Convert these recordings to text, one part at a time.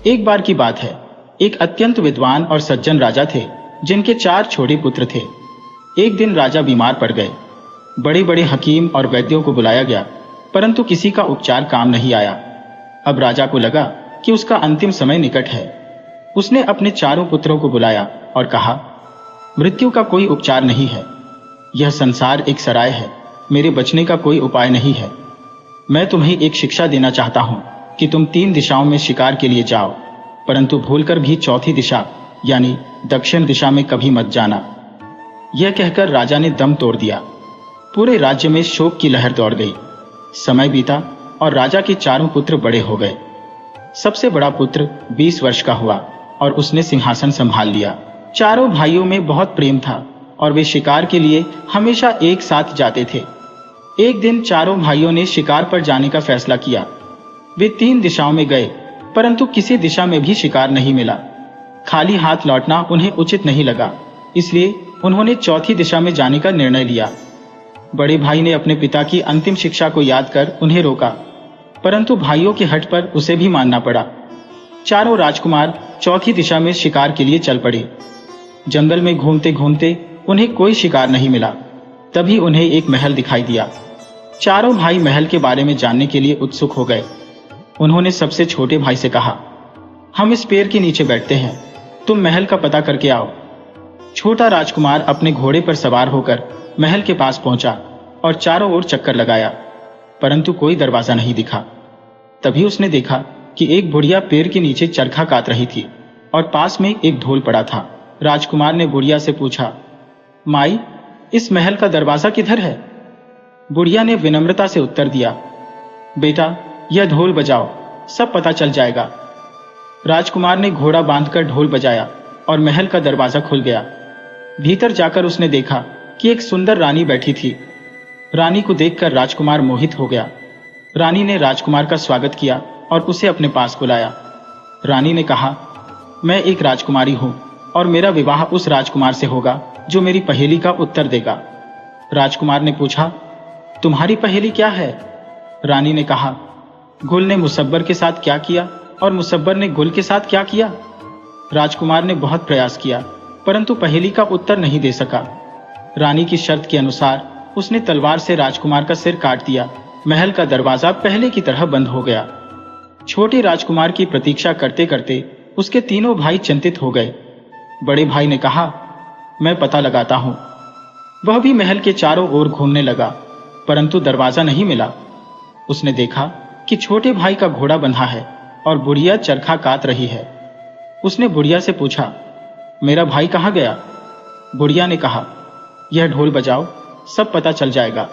एक बार की बात है, एक अत्यंत विद्वान और सज्जन राजा थे जिनके 4 छोटे पुत्र थे। एक दिन राजा बीमार पड़ गए। बड़े बड़े हकीम और वैद्यों को बुलाया गया, परंतु किसी का उपचार काम नहीं आया। अब राजा को लगा कि उसका अंतिम समय निकट है। उसने अपने 4 पुत्रों को बुलाया और कहा, मृत्यु का कोई उपचार नहीं है। यह संसार एक सराय है, मेरे बचने का कोई उपाय नहीं है। मैं तुम्हें एक शिक्षा देना चाहता हूं कि तुम 3 दिशाओं में शिकार के लिए जाओ, परंतु भूलकर भी चौथी दिशा यानी दक्षिण दिशा में कभी मत जाना। यह कहकर राजा ने दम तोड़ दिया। पूरे राज्य में शोक की लहर दौड़ गई। समय बीता और राजा के 4 पुत्र बड़े हो गए। सबसे बड़ा पुत्र 20 वर्ष का हुआ और उसने सिंहासन संभाल लिया। 4 भाइयों में बहुत प्रेम था और वे शिकार के लिए हमेशा एक साथ जाते थे। एक दिन 4 भाइयों ने शिकार पर जाने का फैसला किया। वे 3 दिशाओं में गए, परंतु किसी दिशा में भी शिकार नहीं मिला। खाली हाथ लौटना उन्हें उचित नहीं लगा, इसलिए उन्होंने चौथी दिशा में जाने का निर्णय लिया। बड़े भाई ने अपने पिता की अंतिम शिक्षा को याद कर उन्हें रोका, परंतु भाइयों के हठ पर उसे भी मानना पड़ा। 4 राजकुमार चौथी दिशा में शिकार के लिए चल पड़े। जंगल में घूमते घूमते उन्हें कोई शिकार नहीं मिला। तभी उन्हें एक महल दिखाई दिया। 4 भाई महल के बारे में जानने के लिए उत्सुक हो गए। उन्होंने सबसे छोटे भाई से कहा, हम इस पेड़ के नीचे बैठते हैं, तुम महल का पता करके आओ। छोटा राजकुमार अपने घोड़े पर सवार होकर महल के पास पहुंचा और चारों ओर चक्कर लगाया, परंतु कोई दरवाजा नहीं दिखा। तभी उसने देखा कि एक बुढ़िया पेड़ के नीचे चरखा काट रही थी और पास में एक ढोल पड़ा था। राजकुमार ने बुढ़िया से पूछा, माई, इस महल का दरवाजा किधर है? बुढ़िया ने विनम्रता से उत्तर दिया, बेटा, यह ढोल बजाओ, सब पता चल जाएगा। राजकुमार ने घोड़ा बांधकर ढोल बजाया और महल का दरवाजा खुल गया। भीतर जाकर उसने देखा कि एक सुंदर रानी बैठी थी। रानी को देखकर राजकुमार मोहित हो गया। रानी ने राजकुमार का स्वागत किया और उसे अपने पास बुलाया। रानी ने कहा, मैं एक राजकुमारी हूं और मेरा विवाह उस राजकुमार से होगा जो मेरी पहेली का उत्तर देगा। राजकुमार ने पूछा, तुम्हारी पहेली क्या है? रानी ने कहा, गुल ने मुसब्बर के साथ क्या किया और मुसब्बर ने गुल के साथ क्या किया? राजकुमार ने बहुत प्रयास किया, परंतु पहेली का उत्तर नहीं दे सका। रानी की शर्त के अनुसार उसने तलवार से राजकुमार का सिर काट दिया। महल का दरवाजा पहले की तरह बंद हो गया। छोटे राजकुमार की प्रतीक्षा करते करते उसके 3 भाई चिंतित हो गए। बड़े भाई ने कहा, मैं पता लगाता हूं। वह भी महल के चारों ओर घूमने लगा, परंतु दरवाजा नहीं मिला। उसने देखा कि छोटे भाई का घोड़ा बंधा है और बुढ़िया चरखा काट रही है। उसने बुढ़िया से पूछा, मेरा भाई कहाँ गया? बुढ़िया ने कहा, यह ढोल बजाओ, सब पता चल जाएगा।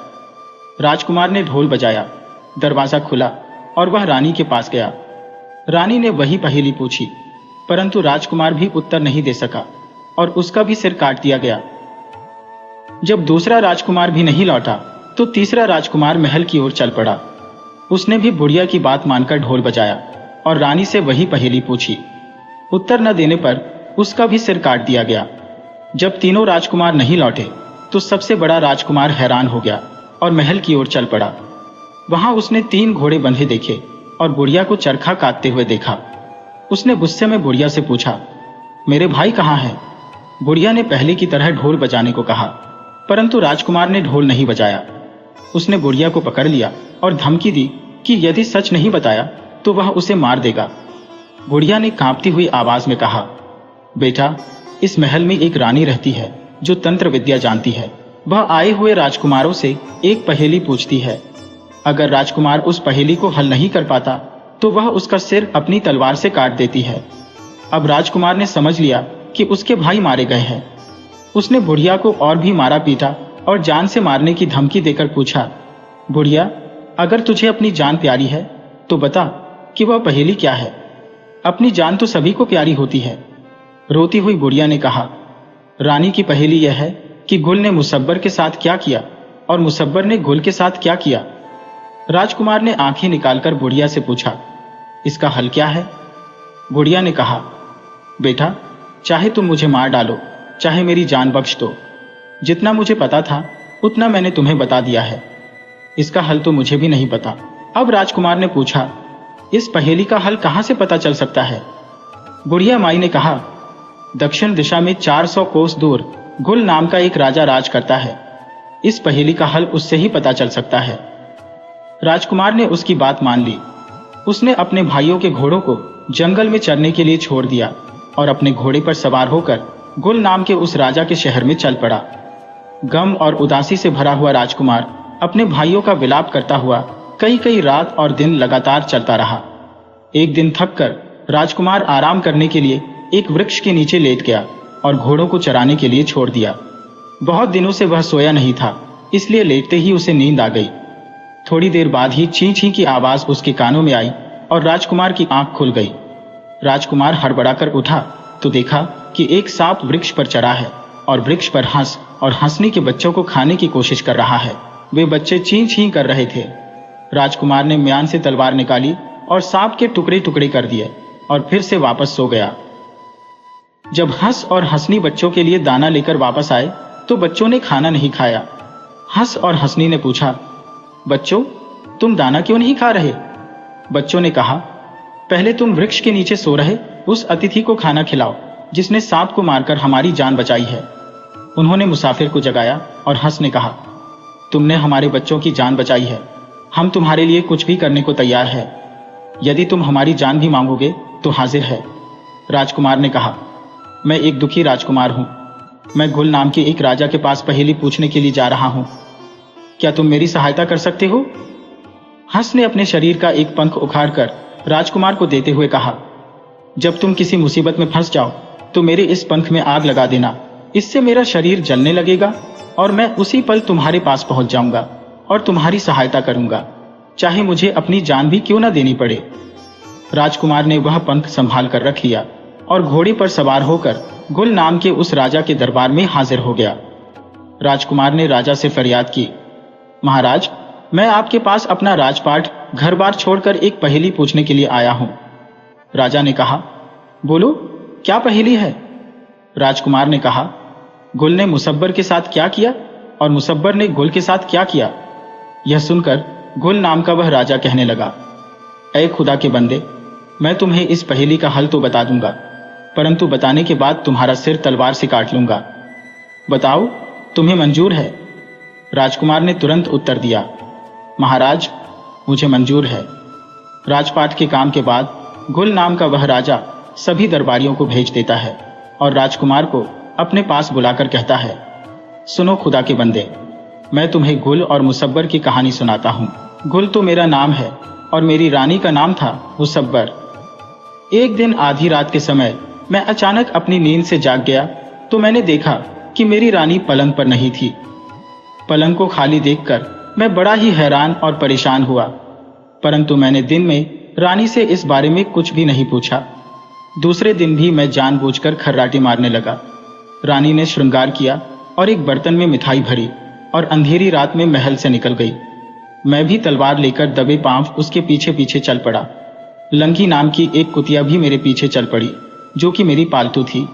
राजकुमार ने ढोल बजाया, दरवाजा खुला और वह रानी के पास गया। रानी ने वही पहेली पूछी, परंतु राजकुमार भी उत्तर नहीं दे सका और उसका भी सिर काट दिया गया। जब दूसरा राजकुमार भी नहीं लौटा तो तीसरा राजकुमार महल की ओर चल पड़ा। उसने भी बुढ़िया की बात मानकर ढोल बजाया और रानी से वही पहेली पूछी। उत्तर न देने पर उसका भी सिर काट दिया गया। जब तीनों राजकुमार नहीं लौटे तो सबसे बड़ा राजकुमार हैरान हो गया और महल की ओर चल पड़ा। वहां उसने 3 घोड़े बंधे देखे और बुढ़िया को चरखा काटते हुए देखा। उसने गुस्से में बुढ़िया से पूछा, मेरे भाई कहाँ हैं? बुढ़िया ने पहले की तरह ढोल बजाने को कहा, परंतु राजकुमार ने ढोल नहीं बजाया। उसने बुढ़िया को पकड़ लिया और धमकी दी कि यदि सच नहीं बताया तो वह उसे मार देगा। बुढ़िया ने कांपती हुई आवाज में कहा, बेटा, इस महल में एक रानी रहती है जो तंत्र विद्या जानती है। वह आए हुए राजकुमारों से एक पहेली पूछती है। अगर राजकुमार उस पहेली को हल नहीं कर पाता तो वह उसका सिर अपनी तलवार से काट देती है। अब राजकुमार ने समझ लिया कि उसके भाई मारे गए हैं। उसने बुढ़िया को और भी मारा पीटा और जान से मारने की धमकी देकर पूछा, बुढ़िया, अगर तुझे अपनी जान प्यारी है तो बता कि वह पहेली क्या है? अपनी जान तो सभी को प्यारी होती है। रोती हुई बुढ़िया ने कहा, रानी की पहेली यह है कि गुल ने मुसब्बर के साथ क्या किया और मुसब्बर ने गुल के साथ क्या किया। राजकुमार ने आंखें निकालकर बुढ़िया से पूछा, इसका हल क्या है? बुढ़िया ने कहा, बेटा, चाहे तुम मुझे मार डालो, चाहे मेरी जान बख्श दो। जितना मुझे पता था उतना मैंने तुम्हें बता दिया है। इसका हल तो मुझे भी नहीं पता। अब राजकुमार ने पूछा, इस पहेली का हल कहां से पता चल सकता है? बुढ़िया माई ने कहा, दक्षिण दिशा में 400 कोस दूर गुल नाम का एक राजा राज करता है। इस पहेली का हल उससे ही पता चल सकता है। राजकुमार ने उसकी बात मान ली। उसने अपने भाइयों के घोड़ों को जंगल में चरने के लिए छोड़ दिया और अपने घोड़े पर सवार होकर गुल नाम के उस राजा के शहर में चल पड़ा। गम और उदासी से भरा हुआ राजकुमार अपने भाइयों का विलाप करता हुआ कई कई रात और दिन लगातार चलता रहा। एक दिन थककर राजकुमार आराम करने के लिए एक वृक्ष के नीचे लेट गया और घोड़ों को चराने के लिए छोड़ दिया। बहुत दिनों से वह सोया नहीं था, इसलिए लेटते ही उसे नींद आ गई। थोड़ी देर बाद ही ची ची की आवाज उसके कानों में आई और राजकुमार की आंख खुल गई। राजकुमार हड़बड़ाकर उठा तो देखा कि एक सांप वृक्ष पर चढ़ा है और वृक्ष पर हंस और हंसनी के बच्चों को खाने की कोशिश कर रहा है। वे बच्चे ची ची कर रहे थे। राजकुमार ने म्यान से तलवार निकाली और सांप के टुकड़े टुकड़े कर दिए और फिर से वापस सो गया। जब हंस और हंसनी बच्चों के लिए दाना लेकर वापस आए तो बच्चों ने खाना नहीं खाया। हंस और हंसनी ने पूछा, बच्चों, तुम दाना क्यों नहीं खा रहे? बच्चों ने कहा, पहले तुम वृक्ष के नीचे सो रहे उस अतिथि को खाना खिलाओ जिसने सांप को मारकर हमारी जान बचाई है। उन्होंने मुसाफिर को जगाया और हंस ने कहा, तुमने हमारे बच्चों की जान बचाई है, हम तुम्हारे लिए कुछ भी करने को तैयार है। यदि तुम हमारी जान भी मांगोगे तो हाजिर है। राजकुमार ने कहा, मैं एक दुखी राजकुमार हूं। मैं गुल नाम के एक राजा के पास पहेली पूछने के लिए जा रहा हूं। क्या तुम मेरी सहायता कर सकते हो? हंस ने अपने शरीर का एक पंख उखाड़कर राजकुमार को देते हुए कहा, जब तुम किसी मुसीबत में फंस जाओ तो मेरे इस पंख में आग लगा देना। इससे मेरा शरीर जलने लगेगा और मैं उसी पल तुम्हारे पास पहुंच जाऊंगा और तुम्हारी सहायता करूंगा, चाहे मुझे अपनी जान भी क्यों न देनी पड़े। राजकुमार ने वह पंख संभाल कर रख लिया और घोड़े पर सवार होकर गुल नाम के उस राजा के दरबार में हाजिर हो गया। राजकुमार ने राजा से फरियाद की, महाराज, मैं आपके पास अपना राजपाट घर बार छोड़कर एक पहेली पूछने के लिए आया हूं। राजा ने कहा, बोलो, क्या पहेली है? राजकुमार ने कहा, गुल ने मुसब्बर के साथ क्या किया और मुसब्बर ने गुल के साथ क्या किया? यह सुनकर गुल नाम का वह राजा कहने लगा, ऐ खुदा के बंदे, मैं तुम्हें इस पहेली का हल तो बता दूंगा, परंतु बताने के बाद तुम्हारा सिर तलवार से काट लूंगा। बताओ, तुम्हें मंजूर है? राजकुमार ने तुरंत उत्तर दिया, महाराज, मुझे मंजूर है। राजपाट के काम के बाद गुल नाम का वह राजा सभी दरबारियों को भेज देता है और राजकुमार को अपने पास बुलाकर कहता है, सुनो खुदा के बंदे, मैं तुम्हें गुल और मुसब्बर की कहानी सुनाता हूँ। गुल तो मेरा नाम है और मेरी रानी का नाम था मुसब्बर। एक दिन आधी रात के समय मैं अचानक अपनी नींद से जाग गया तो मैंने देखा कि मेरी रानी पलंग पर नहीं थी। पलंग को खाली देखकर मैं बड़ा ही हैरान और परेशान हुआ, परंतु मैंने दिन में रानी से इस बारे में कुछ भी नहीं पूछा। दूसरे दिन भी मैं जानबूझकर खर्राटे मारने लगा। रानी ने श्रृंगार किया और एक बर्तन में मिठाई भरी और अंधेरी रात में महल से निकल गई। मैं भी तलवार लेकर दबे पांव उसके पीछे पीछे चल पड़ा। लंकी नाम की एक कुतिया भी मेरे पीछे चल पड़ी, जो कि मेरी पालतू थी।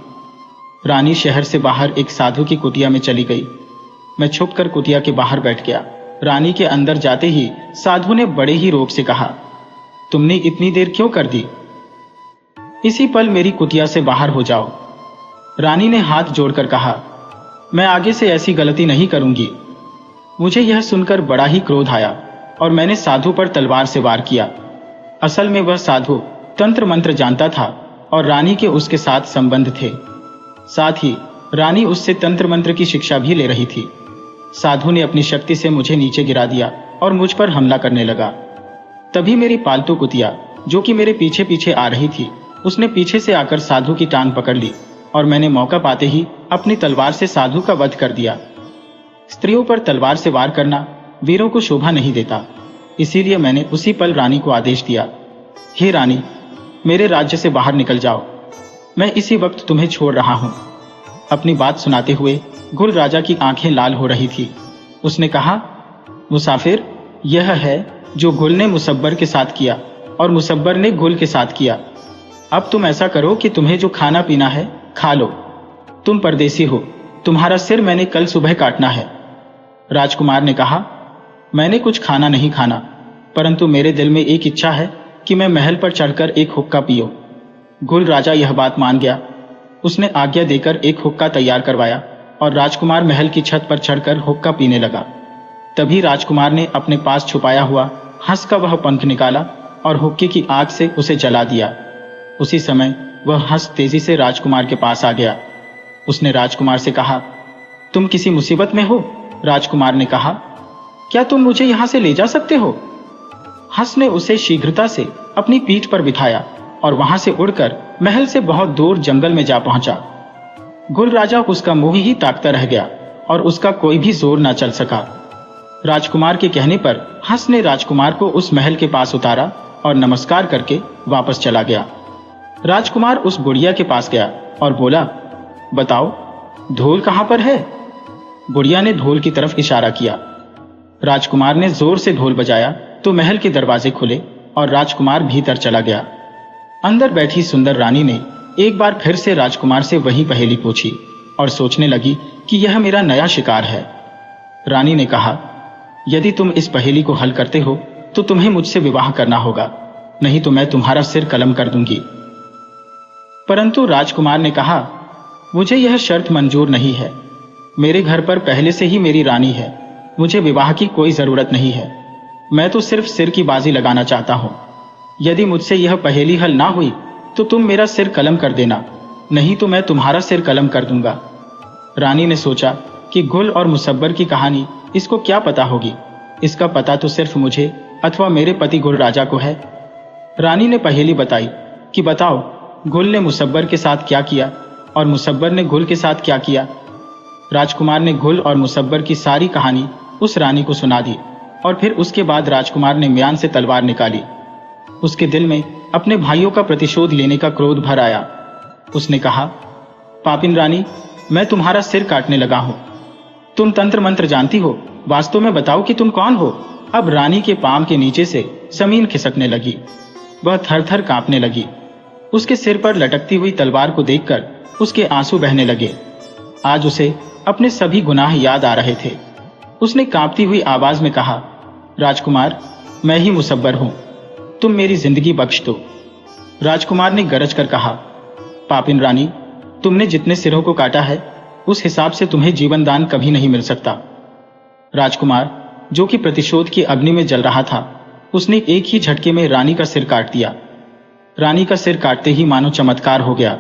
रानी शहर से बाहर एक साधु की कुटिया में चली गई। मैं छुपकर कुटिया के बाहर बैठ गया। रानी के अंदर जाते ही साधु ने बड़े ही रोब से कहा, तुमने इतनी देर क्यों कर दी? इसी पल मेरी कुटिया से बाहर हो जाओ। रानी ने हाथ जोड़कर कहा, मैं आगे से ऐसी गलती नहीं करूंगी। मुझे यह सुनकर बड़ा ही क्रोध आया और मैंने साधु पर तलवार से वार किया। असल में वह साधु तंत्र मंत्र जानता था और रानी के उसके साथ संबंध थे। साथ ही रानी उससे तंत्र मंत्र की शिक्षा भी ले रही थी। साधु ने अपनी शक्ति से मुझे नीचे गिरा दिया और मुझ पर हमला करने लगा। तभी मेरी पालतू कुतिया, जो कि मेरे पीछे पीछे आ रही थी, उसने पीछे से आकर साधु की टांग पकड़ ली और मैंने मौका पाते ही अपनी तलवार से साधु का वध कर दिया। स्त्रियों पर तलवार से वार करना वीरों को शोभा नहीं देता, इसीलिए मैंने उसी पल रानी को आदेश दिया, हे रानी, मेरे राज्य से बाहर निकल जाओ, मैं इसी वक्त तुम्हें छोड़ रहा हूं। अपनी बात सुनाते हुए गुल राजा की आंखें लाल हो रही थी। उसने कहा, मुसाफिर, यह है जो गुल ने मुसब्बर के साथ किया और मुसब्बर ने गुल के साथ किया। अब तुम ऐसा करो कि तुम्हें जो खाना पीना है खा लो। तुम परदेसी हो, तुम्हारा सिर मैंने कल सुबह काटना है। राजकुमार ने कहा, मैंने कुछ खाना नहीं खाना, परंतु मेरे दिल में एक इच्छा है कि मैं महल पर चढ़कर एक हुक्का पीऊं। गुल राजा यह बात मान गया। उसने आज्ञा देकर एक हुक्का तैयार करवाया और राजकुमार महल की छत पर चढ़कर हुक्का पीने लगा। तभी राजकुमार ने अपने पास छुपाया हुआ हंस का वह पंख निकाला और हुक्के की आग से उसे जला दिया। उसी समय वह हंस तेजी से राजकुमार के पास आ गया। उसने राजकुमार से कहा, तुम किसी मुसीबत में हो? राजकुमार ने कहा, क्या तुम मुझे यहां से ले जा सकते हो? हंस ने उसे शीघ्रता से अपनी पीठ पर बिठाया और वहां से उड़कर महल से बहुत दूर जंगल में जा पहुंचा। गुल राजा उसका मुंह ही ताकता रह गया और उसका कोई भी जोर न चल सका। राजकुमार के कहने पर हंस ने राजकुमार को उस महल के पास उतारा और नमस्कार करके वापस चला गया। राजकुमार उस बुढ़िया के पास गया और बोला, बताओ ढोल कहां पर है? बुढ़िया ने ढोल की तरफ इशारा किया। राजकुमार ने जोर से ढोल बजाया तो महल के दरवाजे खुले और राजकुमार भीतर चला गया। अंदर बैठी सुंदर रानी ने एक बार फिर से राजकुमार से वही पहेली पूछी और सोचने लगी कि यह मेरा नया शिकार है। रानी ने कहा, यदि तुम इस पहेली को हल करते हो तो तुम्हें मुझसे विवाह करना होगा, नहीं तो मैं तुम्हारा सिर कलम कर दूंगी। परंतु राजकुमार ने कहा, मुझे यह शर्त मंजूर नहीं है। मेरे घर पर पहले से ही मेरी रानी है, मुझे विवाह की कोई जरूरत नहीं है। मैं तो सिर्फ सिर की बाजी लगाना चाहता हूं। यदि मुझसे यह पहेली हल ना हुई तो तुम मेरा सिर कलम कर देना, नहीं तो मैं तुम्हारा सिर कलम कर दूंगा। रानी ने सोचा कि गुल और मुसब्बर की कहानी इसको क्या पता होगी, इसका पता तो सिर्फ मुझे अथवा मेरे पति गुल राजा को है। रानी ने पहेली बताई कि बताओ गुल ने मुसब्बर के साथ क्या किया और मुसब्बर ने गुल के साथ क्या किया। राजकुमार ने गुल और मुसब्बर की सारी कहानी उस रानी को सुना दी और फिर उसके बाद राजकुमार ने म्यान से तलवार निकाली। उसके दिल में अपने भाइयों का प्रतिशोध लेने का क्रोध भर आया। उसने कहा, पापिन रानी, मैं तुम्हारा सिर काटने लगा हूं। तुम तंत्र मंत्र जानती हो, वास्तव में बताओ कि तुम कौन हो। अब रानी के पांव के नीचे से जमीन खिसकने लगी। वह थर थर कांपने लगी। उसके सिर पर लटकती हुई तलवार को देखकर उसके आंसू बहने लगे। आज उसे अपने सभी गुनाह याद आ रहे थे। उसने कांपती हुई आवाज में कहा, राजकुमार, मैं ही मुसब्बर हूं, तुम मेरी जिंदगी बख्श दो। राजकुमार ने गरज कर कहा, पापिन रानी, तुमने जितने सिरों को काटा है उस हिसाब से तुम्हें जीवन दान कभी नहीं मिल सकता। राजकुमार, जो कि प्रतिशोध की अग्नि में जल रहा था, उसने एक ही झटके में रानी का सिर काट दिया। रानी का सिर काटते ही मानो चमत्कार हो गया।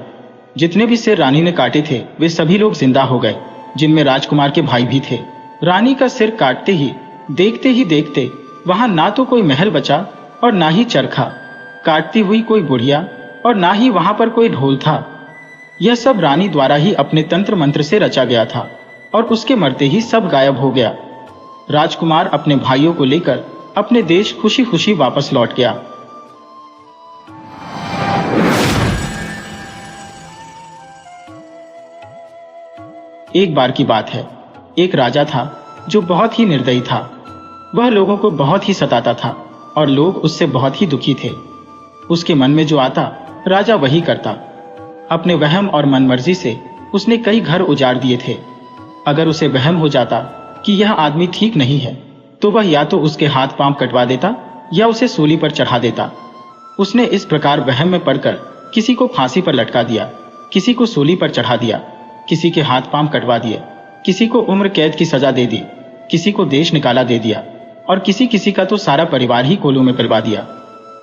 जितने भी सिर रानी ने काटे थे वे सभी लोग जिंदा हो गए, जिनमें राजकुमार के भाई भी थे। रानी का सिर काटते ही देखते वहां ना तो कोई महल बचा और ना ही चरखा, काटती हुई कोई बुढ़िया और ना ही वहां पर कोई ढोल था। यह सब रानी द्वारा ही अपने तंत्र मंत्र से रचा गया था और उसके मरते ही सब गायब हो गया। राजकुमार अपने भाइयों को लेकर अपने देश खुशी खुशी वापस लौट गया। एक बार की बात है, एक राजा था जो बहुत ही निर्दयी था। वह लोगों को बहुत ही सताता था और लोग उससे बहुत ही दुखी थे। उसके मन में जो आता राजा वही करता। अपने वहम और मनमर्जी से उसने कई घर उजाड़ दिए थे। अगर उसे वहम हो जाता कि यह आदमी ठीक नहीं है तो वह या तो उसके हाथ पांव कटवा देता या उसे सूली पर चढ़ा देता। उसने इस प्रकार वहम में पड़कर किसी को फांसी पर लटका दिया, किसी को सूली पर चढ़ा दिया, किसी के हाथ पांव कटवा दिए, किसी को उम्र कैद की सजा दे दी, किसी को देश निकाला दे दिया और किसी का तो सारा परिवार ही कोलों में पिलवा दिया।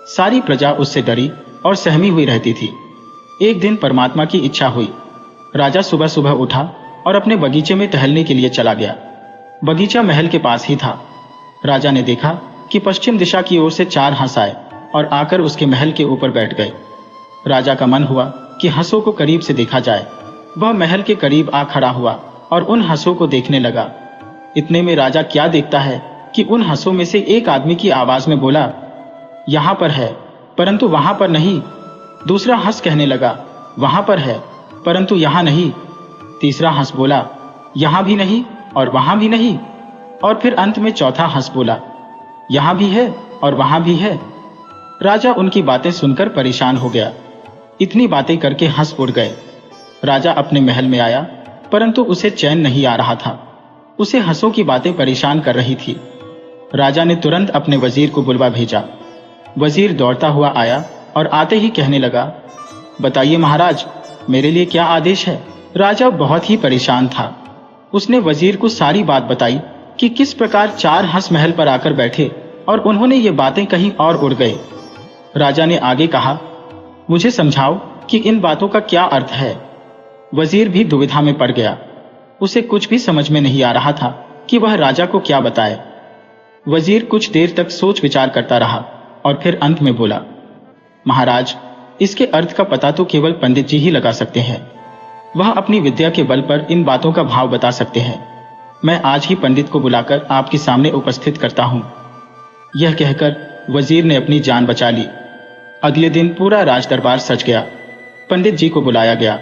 सारी प्रजा उससे डरी और सहमी हुई रहती थी। एक दिन परमात्मा की इच्छा हुई। राजा सुबह सुबह उठा और अपने बगीचे में टहलने के लिए चला गया। बगीचा महल के पास ही था। राजा ने देखा कि पश्चिम दिशा की ओर से 4 हंस आए और आकर उसके महल के ऊपर बैठ गए। राजा का मन हुआ कि हंसों को करीब से देखा जाए। वह महल के करीब आ खड़ा हुआ और उन हंसों को देखने लगा। इतने में राजा क्या देखता है कि उन हंसों में से एक आदमी की आवाज में बोला, यहां पर है परंतु वहां पर नहीं। दूसरा हंस कहने लगा, वहां पर है परंतु यहां नहीं। तीसरा हंस बोला, यहां भी नहीं और वहां भी नहीं। और फिर अंत में चौथा हंस बोला, यहां भी है और वहां भी है। राजा उनकी बातें सुनकर परेशान हो गया। इतनी बातें करके हंस उड़ गए। राजा अपने महल में आया परंतु उसे चैन नहीं आ रहा था। उसे हंसों की बातें परेशान कर रही थी। राजा ने तुरंत अपने वजीर को बुलवा भेजा। वजीर दौड़ता हुआ आया और आते ही कहने लगा, बताइए महाराज, मेरे लिए क्या आदेश है? राजा बहुत ही परेशान था। उसने वजीर को सारी बात बताई कि किस प्रकार 4 हंस महल पर आकर बैठे और उन्होंने ये बातें कहीं और उड़ गए। राजा ने आगे कहा, मुझे समझाओ कि इन बातों का क्या अर्थ है। वजीर भी दुविधा में पड़ गया। उसे कुछ भी समझ में नहीं आ रहा था कि वह राजा को क्या बताए। वजीर कुछ देर तक सोच विचार करता रहा और फिर अंत में बोला, महाराज, इसके अर्थ का पता तो केवल पंडित जी ही लगा सकते हैं। वह अपनी विद्या के बल पर इन बातों का भाव बता सकते हैं। मैं आज ही पंडित को बुलाकर आपके सामने उपस्थित करता हूं। यह कहकर वजीर ने अपनी जान बचा ली। अगले दिन पूरा राज दरबार सज गया। पंडित जी को बुलाया गया।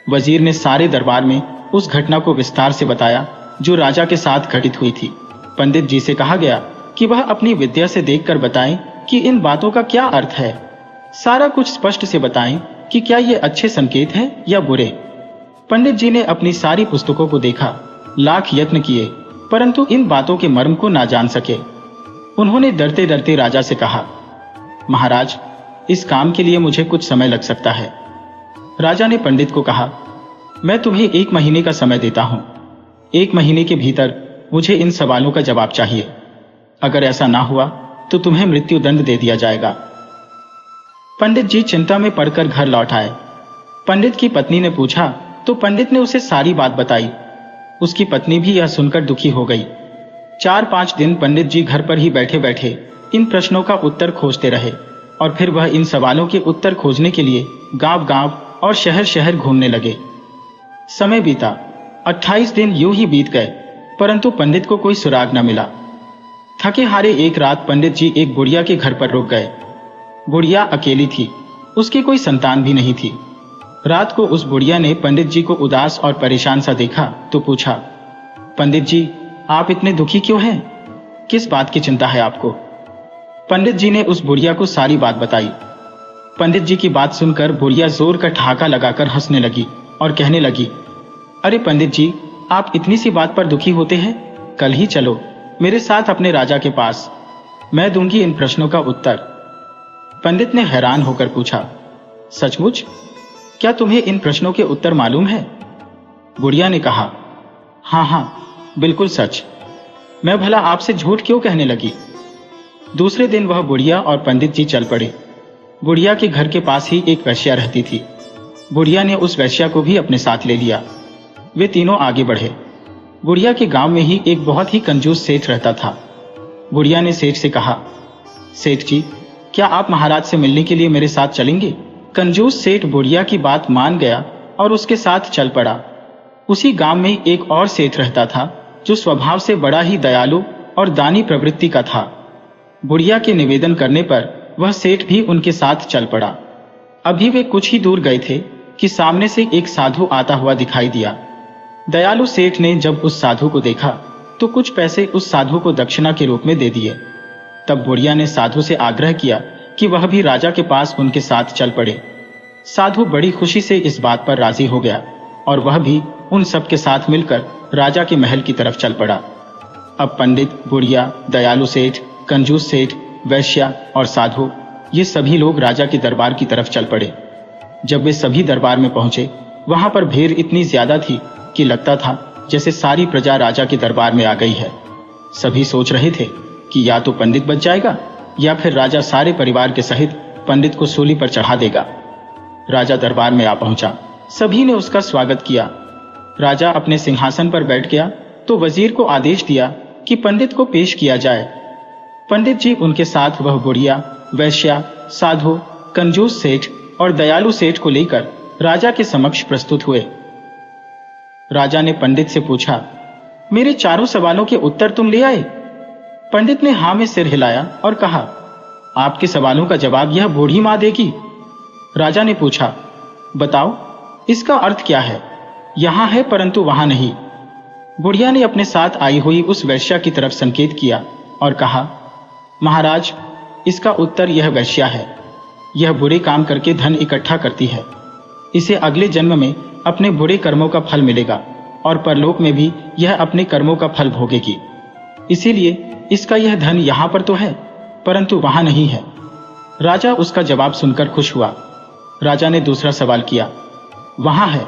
वजीर ने सारे दरबार में उस घटना को विस्तार से बताया जो राजा के साथ घटित हुई थी। पंडित जी से कहा गया कि वह अपनी विद्या से देखकर बताएं कि इन बातों का क्या अर्थ है। सारा कुछ स्पष्ट से बताएं कि क्या ये अच्छे संकेत हैं या बुरे। पंडित जी ने अपनी सारी पुस्तकों को देखा, लाख यत्न किए, परंतु इन बातों के मर्म को ना जान सके। उन्होंने डरते डरते राजा से कहा, महाराज, इस काम के लिए मुझे कुछ समय लग सकता है। राजा ने पंडित को कहा, मैं तुम्हें 1 महीने का समय देता हूं। 1 महीने के भीतर मुझे इन सवालों का जवाब चाहिए। अगर ऐसा ना हुआ तो तुम्हें मृत्यु दंड दे दिया जाएगा। पंडित जी चिंता में पड़कर घर लौट आए। पंडित की पत्नी ने पूछा तो पंडित ने उसे सारी बात बताई। उसकी पत्नी भी यह सुनकर दुखी हो गई। 4-5 दिन पंडित जी घर पर ही बैठे बैठे इन प्रश्नों का उत्तर खोजते रहे और फिर वह इन सवालों के उत्तर खोजने के लिए गांव गांव और शहर शहर घूमने लगे। समय बीता। 28 दिन यूं ही बीत गए, परंतु पंडित को कोई सुराग न मिला। थके हारे एक रात पंडित जी एक बुढ़िया के घर पर रुक गए। बुढ़िया अकेली थी, उसकी कोई संतान भी नहीं थी। रात को उस बुढ़िया ने पंडित जी को उदास और परेशान सा देखा तो पूछा, पंडित जी, आप इतने दुखी क्यों हैं? किस बात की चिंता है आपको? पंडित जी ने उस बुढ़िया को सारी बात बताई। पंडित जी की बात सुनकर बुढ़िया जोर का ठहाका लगाकर हंसने लगी और कहने लगी, अरे पंडित जी, आप इतनी सी बात पर दुखी होते हैं? कल ही चलो मेरे साथ अपने राजा के पास, मैं दूंगी इन प्रश्नों का उत्तर। पंडित ने हैरान होकर पूछा, सचमुच? क्या तुम्हें इन प्रश्नों के उत्तर मालूम है? बुढ़िया ने कहा, हाँ हाँ, बिल्कुल सच। मैं भला आपसे झूठ क्यों कहने लगी? दूसरे दिन वह बुढ़िया और पंडित जी चल पड़े। बुढ़िया के घर के पास ही एक वैश्या रहती थी। बुढ़िया ने उस वैश्या को भी अपने साथ ले लिया। वे तीनों आगे बढ़े। बुढ़िया के गांव में ही एक बहुत ही कंजूस सेठ रहता था। बुढ़िया ने सेठ से कहा, सेठ जी, क्या आप महाराज से मिलने के लिए मेरे साथ चलेंगे? कंजूस सेठ बुढ़िया की बात मान गया और उसके साथ चल पड़ा। उसी गांव में एक और सेठ रहता था जो स्वभाव से बड़ा ही दयालु और दानी प्रवृत्ति का था। बुढ़िया के निवेदन करने पर वह सेठ भी उनके साथ चल पड़ा। अभी वे कुछ ही दूर गए थे कि सामने से एक साधु आता हुआ दिखाई दिया। दयालु सेठ ने जब उस साधु को देखा तो कुछ पैसे उस साधु को दक्षिणा के रूप में दे दिए। तब बुढ़िया ने साधु से आग्रह किया कि वह भी राजा के पास उनके साथ चल पड़े। साधु बड़ी खुशी से इस बात पर राजी हो गया और वह भी उन सब के साथ मिलकर राजा के महल की तरफ चल पड़ा। अब पंडित, बुढ़िया, दयालु सेठ, कंजूस सेठ, वैश्या और साधु, ये सभी लोग राजा के दरबार की तरफ चल पड़े। जब वे सभी दरबार में पहुंचे, वहां पर भीड़ इतनी ज्यादा थी कि लगता था जैसे सारी प्रजा राजा के दरबार में आ गई है। सभी सोच रहे थे कि या तो पंडित बच जाएगा या फिर राजा सारे परिवार के सहित पंडित को सूली पर चढ़ा देगा। राजा दरबार में आ पहुंचा। सभी ने उसका स्वागत किया। राजा अपने सिंहासन पर बैठ गया तो वजीर को आदेश दिया कि पंडित को पेश किया जाए। पंडित जी उनके साथ वह बुढ़िया, वैश्या, साधु, कंजूस सेठ और दयालु सेठ को लेकर राजा के समक्ष प्रस्तुत हुए। राजा ने पंडित से पूछा, मेरे चारों सवालों के उत्तर तुम ले आए? पंडित ने हां में सिर हिलाया और कहा, आपके सवालों का जवाब यह बूढ़ी मां देगी। राजा ने पूछा, बताओ इसका अर्थ क्या है? यहां है परंतु वहां नहीं। बुढ़िया ने अपने साथ आई हुई उस वैश्या की तरफ संकेत किया और कहा, महाराज, इसका उत्तर यह वैश्या है। यह बुरे काम करके धन इकट्ठा करती है। इसे अगले जन्म में अपने बुरे कर्मों का फल मिलेगा और परलोक में भी यह अपने कर्मों का फल भोगेगी। इसीलिए इसका यह धन यहां पर तो है परंतु वहां नहीं है। राजा उसका जवाब सुनकर खुश हुआ। राजा ने दूसरा सवाल किया। वहां है,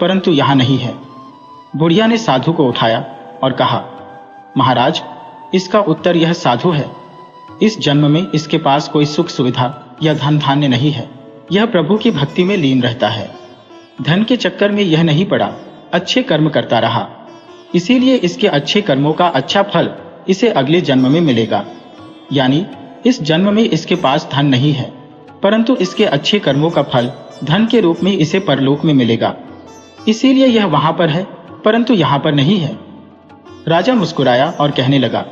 परंतु यहां नहीं है। बुढ़िया ने साधु को उठाया और कहा, महाराज, इसका उत्तर यह साधु है। इस जन्म में इसके पास कोई सुख सुविधा या धन धान्य नहीं है। यह प्रभु की भक्ति में लीन रहता है। धन के चक्कर में यह नहीं पड़ा, अच्छे कर्म करता रहा। इसीलिए इसके अच्छे कर्मों का अच्छा फल इसे अगले जन्म में मिलेगा। यानी इस जन्म में इसके पास धन नहीं है, परंतु इसके अच्छे कर्मों का फल धन के रूप में इसे परलोक में मिलेगा। इसीलिए यह वहां पर है, परंतु यहां पर नहीं है। राजा मुस्कुराया और कहने लगा,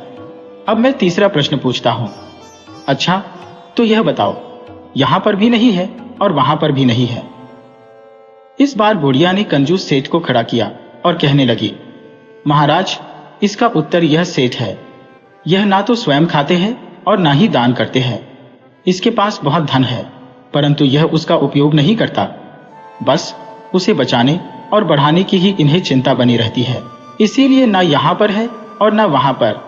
अब मैं तीसरा प्रश्न पूछता हूं। अच्छा, तो यह बताओ, यहां पर भी नहीं है और वहां पर भी नहीं है। इस बार बुढ़िया ने कंजूस सेठ को खड़ा किया और कहने लगी, महाराज, इसका उत्तर यह सेठ है। यह ना तो स्वयं खाते हैं और ना ही दान करते हैं। इसके पास बहुत धन है, परंतु यह उसका उपयोग नहीं करता। बस उसे बचाने और बढ़ाने की ही इन्हें चिंता बनी रहती है। इसीलिए ना यहां पर है और ना वहां पर।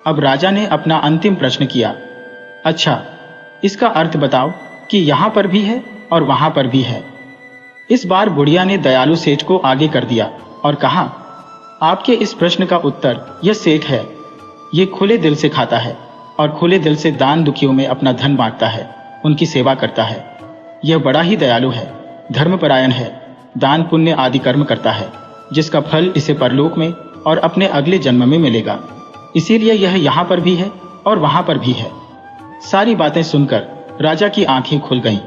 अब राजा ने अपना अंतिम प्रश्न किया, अच्छा, इसका अर्थ बताओ कि यहां पर भी है और वहां पर भी है। इस बार बुढ़िया ने दयालु सेठ को आगे कर दिया और कहा, आपके इस प्रश्न का उत्तर यह सेठ है। ये खुले दिल से खाता है और खुले दिल से दान दुखियों में अपना धन बांटता है, उनकी सेवा करता है। यह बड़ा ही दयालु है, धर्मपरायण है, दान पुण्य आदि कर्म करता है, जिसका फल इसे परलोक में और अपने अगले जन्म में मिलेगा। इसीलिए यह यहाँ पर भी है और वहां पर भी है। सारी बातें सुनकर राजा की आंखें खुल गईं।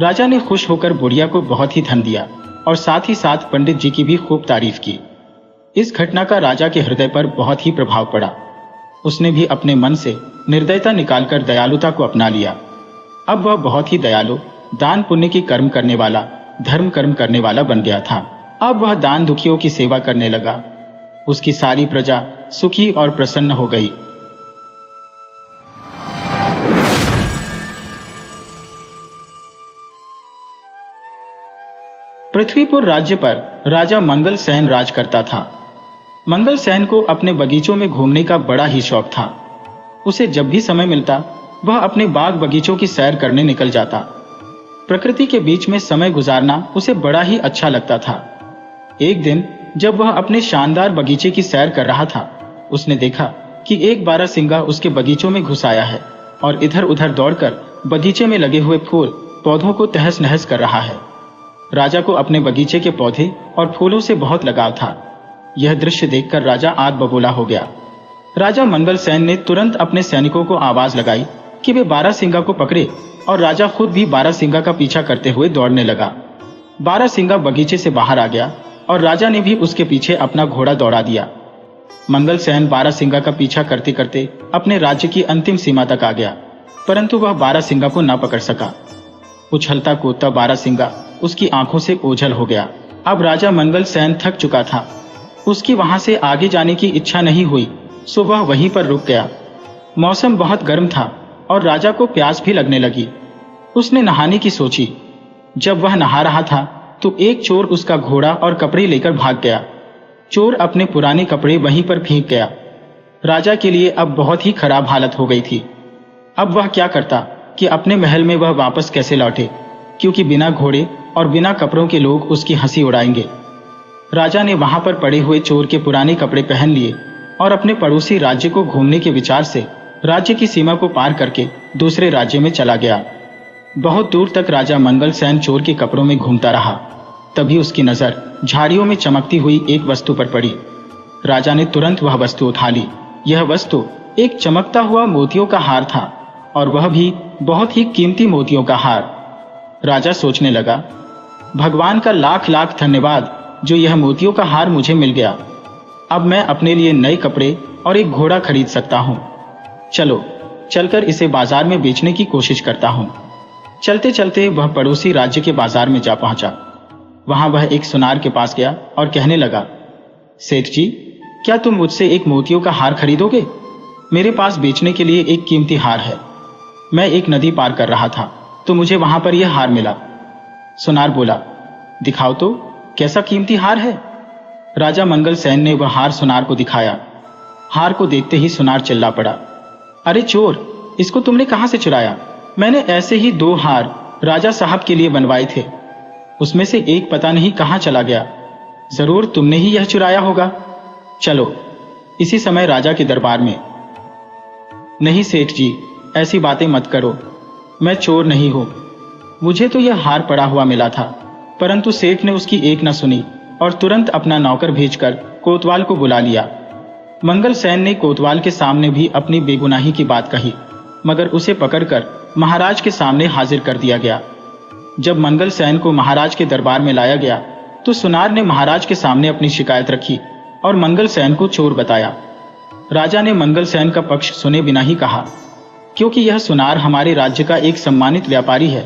राजा ने खुश होकर बुढ़िया को बहुत ही धन दिया और साथ ही साथ पंडित जी की भी खूब तारीफ की। इस घटना का राजा के हृदय पर बहुत ही प्रभाव पड़ा। उसने भी अपने मन से निर्दयता निकालकर दयालुता को अपना लिया। अब वह बहुत ही दयालु, दान पुण्य की कर्म करने वाला, धर्म कर्म करने वाला बन गया था। अब वह दान दुखियों की सेवा करने लगा। उसकी सारी प्रजा सुखी और प्रसन्न हो गई। पृथ्वीपुर राज्य पर राजा मंगल सेन राज करता था। मंगल सेन को अपने बगीचों में घूमने का बड़ा ही शौक था। उसे जब भी समय मिलता वह अपने बाग बगीचों की सैर करने निकल जाता। प्रकृति के बीच में समय गुजारना उसे बड़ा ही अच्छा लगता था। एक दिन जब वह अपने शानदार बगीचे की सैर कर रहा था, उसने देखा कि एक बारहसिंगा उसके बगीचों में घुस आया है और इधर उधर दौड़कर बगीचे में लगे हुए फूल पौधों को तहस नहस कर रहा है। राजा को अपने बगीचे के पौधे और फूलों से बहुत लगाव था। यह दृश्य देखकर राजा आग बबूला हो गया। राजा मंगल सेन ने तुरंत अपने सैनिकों को आवाज लगाई कि वे बारहसिंगा को पकड़े, और राजा खुद भी बारहसिंगा का पीछा करते हुए दौड़ने लगा। बारहसिंगा बगीचे से बाहर आ गया और राजा ने भी उसके पीछे अपना घोड़ा दौड़ा दिया। मंगल सेन बारहसिंगा का पीछा करते करते अपने राज्य की अंतिम सीमा तक आ गया, परंतु वह बारहसिंगा को न पकड़ सका। उछलता कूदता बारहसिंगा उसकी आंखों से ओझल हो गया। अब राजा मंगल सेन थक चुका था। उसकी वहां से आगे जाने की इच्छा नहीं हुई, सो वह वहीं पर रुक गया। मौसम बहुत गर्म था और राजा को प्यास भी लगने लगी। उसने नहाने की सोची। जब वह नहा रहा था तो एक चोर उसका घोड़ा और कपड़े लेकर भाग गया। चोर अपने पुराने कपड़े वहीं पर फेंक गया। राजा के लिए अब बहुत ही खराब हालत हो गई थी। अब वह क्या करता कि अपने महल में वह वापस कैसे लौटे, क्योंकि बिना घोड़े और बिना कपड़ों के लोग उसकी हंसी उड़ाएंगे। राजा ने वहां पर पड़े हुए चोर के पुराने कपड़े पहन लिए और अपने पड़ोसी राज्य को घूमने के विचार से राज्य की सीमा को पार करके दूसरे राज्य में चला गया। बहुत दूर तक राजा मंगल सेन चोर के कपड़ों में घूमता रहा। तभी उसकी नजर झाड़ियों में चमकती हुई एक वस्तु पर पड़ी। राजा ने तुरंत वह वस्तु उठा ली। यह वस्तु एक चमकता हुआ मोतियों का हार था, और वह भी बहुत ही कीमती मोतियों का हार। राजा सोचने लगा, भगवान का लाख लाख धन्यवाद जो यह मोतियों का हार मुझे मिल गया। अब मैं अपने लिए नए कपड़े और एक घोड़ा खरीद सकता हूँ। चलो चलकर इसे बाजार में बेचने की कोशिश करता हूँ। चलते चलते वह पड़ोसी राज्य के बाजार में जा पहुंचा। वहां वह एक सुनार के पास गया और कहने लगा, सेठ जी, क्या तुम मुझसे एक मोतियों का हार खरीदोगे? मेरे पास बेचने के लिए एक कीमती हार है। मैं एक नदी पार कर रहा था तो मुझे वहां पर यह हार मिला। सुनार बोला, दिखाओ तो, कैसा कीमती हार है? राजा मंगल सेन ने वह हार सुनार को दिखाया। हार को देखते ही सुनार चिल्ला पड़ा, अरे चोर, इसको तुमने कहां से चुराया? मैंने ऐसे ही 2 हार राजा साहब के लिए बनवाए थे। उसमें से एक पता नहीं कहाँ चला गया। जरूर तुमने ही यह चुराया होगा। चलो। इसी समय राजा के दरबार में। नहीं सेठ जी, ऐसी बातें मत करो। मैं चोर नहीं हूं। मुझे तो यह हार पड़ा हुआ मिला था। परंतु सेठ ने उसकी एक न सुनी और तुरंत अपना नौकर भेजकर कोतवाल को बुला लिया। मंगल सेन ने कोतवाल के सामने भी अपनी बेगुनाही की बात कही, मगर उसे पकड़कर महाराज के सामने हाजिर कर दिया गया। जब मंगल सेन को महाराज के दरबार में लाया गया तो सुनार ने महाराज के सामने अपनी शिकायत रखी और मंगल सेन को चोर बताया। राजा ने मंगल सेन का पक्ष सुने बिना ही कहा, क्योंकि यह सुनार हमारे राज्य का एक सम्मानित व्यापारी है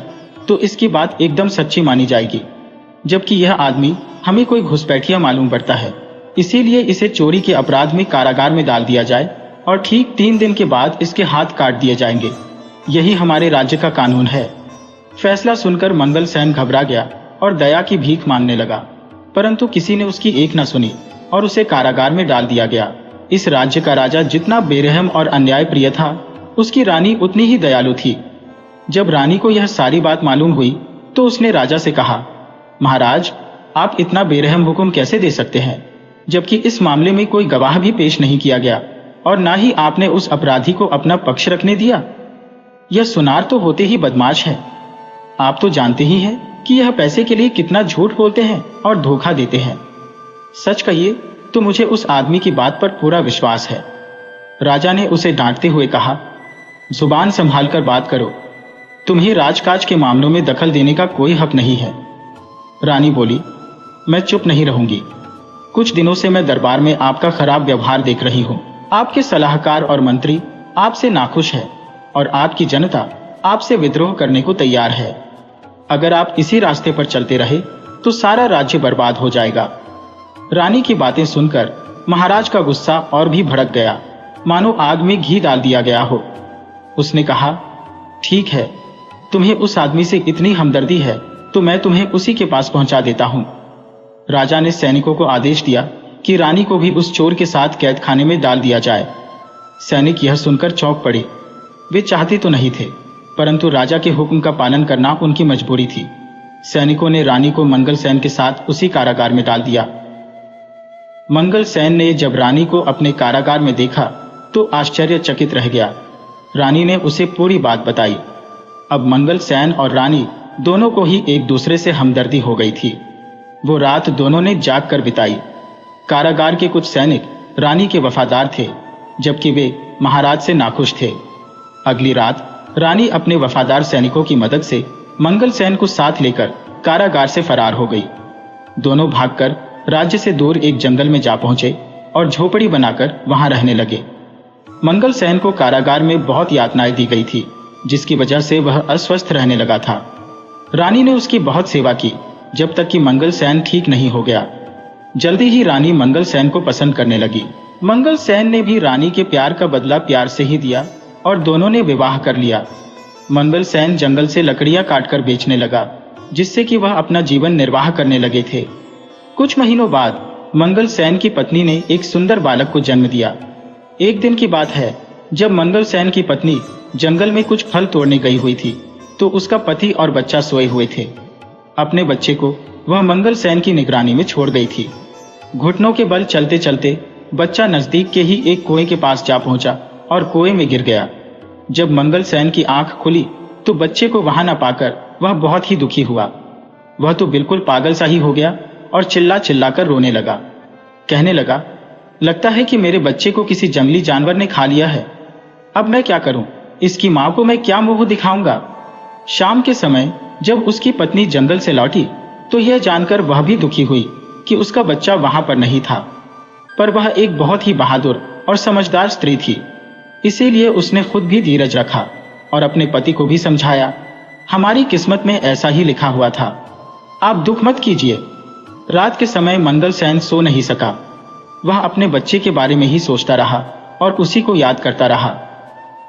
तो इसकी बात एकदम सच्ची मानी जाएगी, जबकि यह आदमी हमें कोई घुसपैठिया मालूम पड़ता है। इसीलिए इसे चोरी के अपराध में कारागार में डाल दिया जाए और ठीक 3 दिन के बाद इसके हाथ काट दिए जाएंगे। यही हमारे राज्य का कानून है। फैसला सुनकर मंगल सेन घबरा गया और दया की भीख मांगने लगा, परंतु किसी ने उसकी एक न सुनी और उसे कारागार में डाल दिया गया। इस राज्य का राजा जितना बेरहम और अन्याय प्रिय था, उसकी रानी उतनी ही दयालु थी। जब रानी को यह सारी बात मालूम हुई तो उसने राजा से कहा, महाराज, आप इतना बेरहम हुक्म कैसे दे सकते हैं, जबकि इस मामले में कोई गवाह भी पेश नहीं किया गया और ना ही आपने उस अपराधी को अपना पक्ष रखने दिया। यह सुनार तो होते ही बदमाश है। आप तो जानते ही हैं कि यह पैसे के लिए कितना झूठ बोलते हैं और धोखा देते हैं। सच कहिए तो मुझे उस आदमी की बात पर पूरा विश्वास है। राजा ने उसे डांटते हुए कहा, जुबान संभाल कर बात करो। तुम्हें राजकाज के मामलों में दखल देने का कोई हक नहीं है। रानी बोली, मैं चुप नहीं रहूंगी। कुछ दिनों से मैं दरबार में आपका खराब व्यवहार देख रही हूं। आपके सलाहकार और मंत्री आपसे नाखुश है और आपकी जनता आपसे विद्रोह करने को तैयार है। अगर आप इसी रास्ते पर चलते रहे तो सारा राज्य बर्बाद हो जाएगा। रानी की बातें सुनकर महाराज का गुस्सा और भी भड़क गया, मानो आग में घी डाल दिया गया हो। उसने कहा, ठीक है, तुम्हें उस आदमी से इतनी हमदर्दी है तो मैं तुम्हें उसी के पास पहुंचा देता हूं। राजा ने सैनिकों को आदेश दिया कि रानी को भी उस चोर के साथ कैद खाने में डाल दिया जाए। सैनिक यह सुनकर चौंक पड़े। वे चाहते तो नहीं थे, परंतु राजा के हुक्म का पालन करना उनकी मजबूरी थी। सैनिकों ने रानी को मंगल सेन के साथ उसी कारागार में डाल दिया। मंगल सेन ने जब रानी को अपने कारागार में देखा तो आश्चर्यचकित रह गया। रानी ने उसे पूरी बात बताई। अब मंगल सेन और रानी दोनों को ही एक दूसरे से हमदर्दी हो गई थी। वो रात दोनों ने जाग कर बिताई। कारागार के कुछ सैनिक रानी के वफादार थे, जबकि वे महाराज से नाखुश थे। अगली रात रानी अपने वफादार सैनिकों की मदद से मंगल सेन को साथ लेकर कारागार से फरार हो गई। दोनों भागकर राज्य से दूर एक जंगल में जा पहुंचे और झोपड़ी बनाकर वहां रहने लगे। मंगल सेन को कारागार में बहुत यातनाएं दी गई थी, जिसकी वजह से वह अस्वस्थ रहने लगा था। रानी ने उसकी बहुत सेवा की, जब तक कि मंगल सेन ठीक नहीं हो गया। जल्दी ही रानी मंगल सेन को पसंद करने लगी। मंगल सेन ने भी रानी के प्यार का बदला प्यार से ही दिया और दोनों ने विवाह कर लिया। मंगल सेन जंगल से लकड़ियां काटकर बेचने लगा, जिससे कि वह अपना जीवन निर्वाह करने लगे थे। कुछ महीनों बाद मंगल सेन की पत्नी ने एक सुंदर बालक को जन्म दिया। एक दिन की बात है, जब मंगल सेन की पत्नी जंगल में कुछ फल तोड़ने गई हुई थी तो उसका पति और बच्चा सोए हुए थे। अपने बच्चे को वह मंगल सेन की निगरानी में छोड़ गई थी। घुटनों के बल चलते चलते बच्चा नजदीक के ही एक कुएं के पास जा पहुंचा और कुएं में गिर गया। जब मंगल सेन की आंख खुली तो बच्चे को वहां न पाकर वह बहुत ही दुखी हुआ। वह तो बिल्कुल पागल सा ही हो गया और चिल्ला चिल्लाकर रोने लगा। कहने लगा, लगता है कि मेरे बच्चे को किसी जंगली जानवर ने खा लिया है। अब मैं क्या करूं? इसकी मां को मैं क्या मुंह दिखाऊंगा? शाम के समय जब उसकी पत्नी जंगल से लौटी तो यह जानकर वह भी दुखी हुई कि उसका बच्चा वहां पर नहीं था। पर वह एक बहुत ही बहादुर और समझदार स्त्री थी, इसीलिए उसने खुद भी धीरज रखा और अपने पति को भी समझाया, हमारी किस्मत में ऐसा ही लिखा हुआ था, आप दुख मत कीजिए। रात के समय मंगल सेन सो नहीं सका। वह अपने बच्चे के बारे में ही सोचता रहा और उसी को याद करता रहा।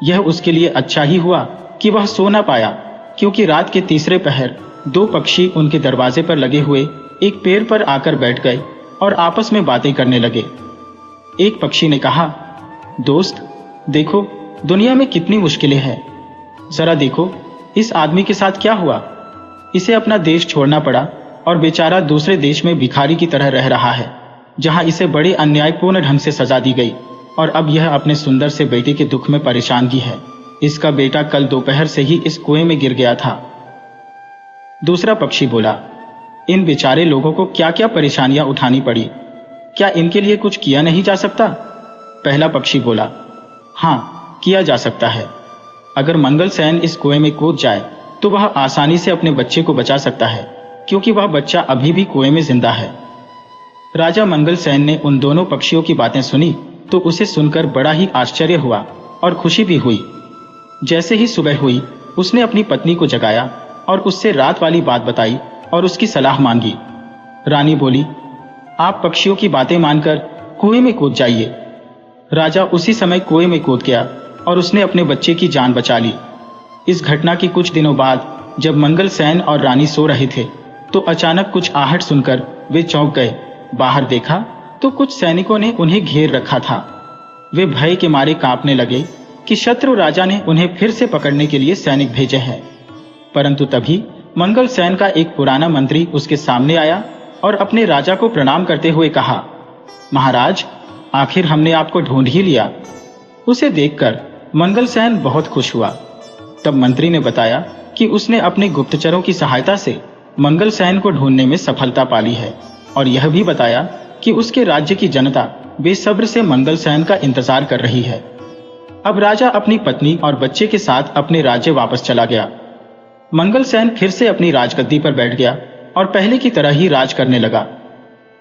यह उसके लिए अच्छा ही हुआ कि वह सो न पाया, क्योंकि रात के तीसरे पहर 2 पक्षी उनके दरवाजे पर लगे हुए एक पेड़ पर आकर बैठ गए और आपस में बातें करने लगे। एक पक्षी ने कहा, दोस्त देखो, दुनिया में कितनी मुश्किलें हैं। जरा देखो, इस आदमी के साथ क्या हुआ। इसे अपना देश छोड़ना पड़ा और बेचारा दूसरे देश में भिखारी की तरह रह रहा है, जहां इसे बड़े अन्यायपूर्ण ढंग से सजा दी गई और अब यह अपने सुंदर से बेटे के दुख में परेशानगी है। इसका बेटा कल दोपहर से ही इस कुएं में गिर गया था। दूसरा पक्षी बोला, इन बेचारे लोगों को क्या क्या परेशानियां उठानी पड़ी, क्या इनके लिए कुछ किया नहीं जा सकता? पहला पक्षी बोला, हाँ, किया जा सकता है। अगर मंगलसेन इस कुएं में कूद जाए तो वह आसानी से अपने बच्चे को बचा सकता है, क्योंकि वह बच्चा अभी भी कुएं में जिंदा है। राजा मंगलसेन ने उन दोनों पक्षियों की बातें सुनी तो उसे सुनकर बड़ा ही आश्चर्य हुआ और खुशी भी हुई। जैसे ही सुबह हुई, उसने अपनी पत्नी को जगाया और उससे रात वाली बात बताई और उसकी सलाह मांगी। रानी बोली, आप पक्षियों की बातें मानकर कुएं में कूद जाइए। राजा उसी समय कुएं में कूद गया और उसने अपने बच्चे की जान बचा ली। इस घटना के कुछ दिनों बाद जब मंगलसेन और रानी सो रहे थे तो अचानक कुछ आहट सुनकर वे चौंक गए। बाहर देखा तो कुछ सैनिकों ने उन्हें घेर रखा था। वे भय के मारे कांपने लगे कि शत्रु राजा ने उन्हें फिर से पकड़ने के लिए सैनिक भेजे हैं। परंतु तभी मंगलसेन का एक पुराना मंत्री उसके सामने आया और अपने राजा को प्रणाम करते हुए कहा, महाराज, आखिर हमने आपको ढूंढ ही लिया। उसे देखकर मंगलसेन बहुत खुश हुआ। तब मंत्री ने बताया कि उसने अपने गुप्तचरों की सहायता से मंगलसेन को ढूंढने में सफलता पाली है और यह भी बताया कि उसके राज्य की जनता बेसब्र से मंगलसेन का इंतजार कर रही है। अब राजा अपनी पत्नी और बच्चे के साथ अपने राज्य वापस चला गया। मंगलसेन फिर से अपनी राजगद्दी पर बैठ गया और पहले की तरह ही राज करने लगा।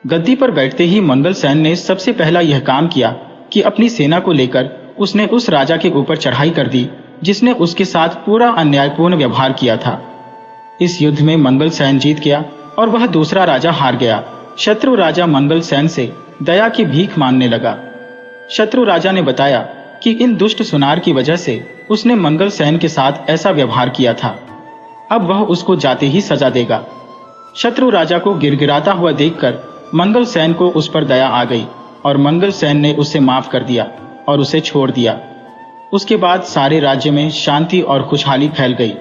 गद्दी पर बैठते ही मंगलसेन ने सबसे पहला यह काम किया कि अपनी सेना को लेकर उसने उस राजा के ऊपर चढ़ाई कर दी जिसने उसके साथ पूरा अन्यायपूर्ण व्यवहार किया था। इस युद्ध में मंगलसेन जीत गया और वह दूसरा राजा हार गया। शत्रु राजा मंगलसेन से दया की भीख मांगने लगा। शत्रु राजा ने बताया कि इन दुष्ट सुनार की वजह से उसने मंगलसेन के साथ ऐसा व्यवहार किया था, अब वह उसको जाते ही सजा देगा। शत्रु राजा को गिड़गिड़ाता हुआ देखकर मंगलसेन को उस पर दया आ गई और मंगलसेन ने उसे माफ कर दिया और उसे छोड़ दिया। उसके बाद सारे राज्य में शांति और खुशहाली फैल गई।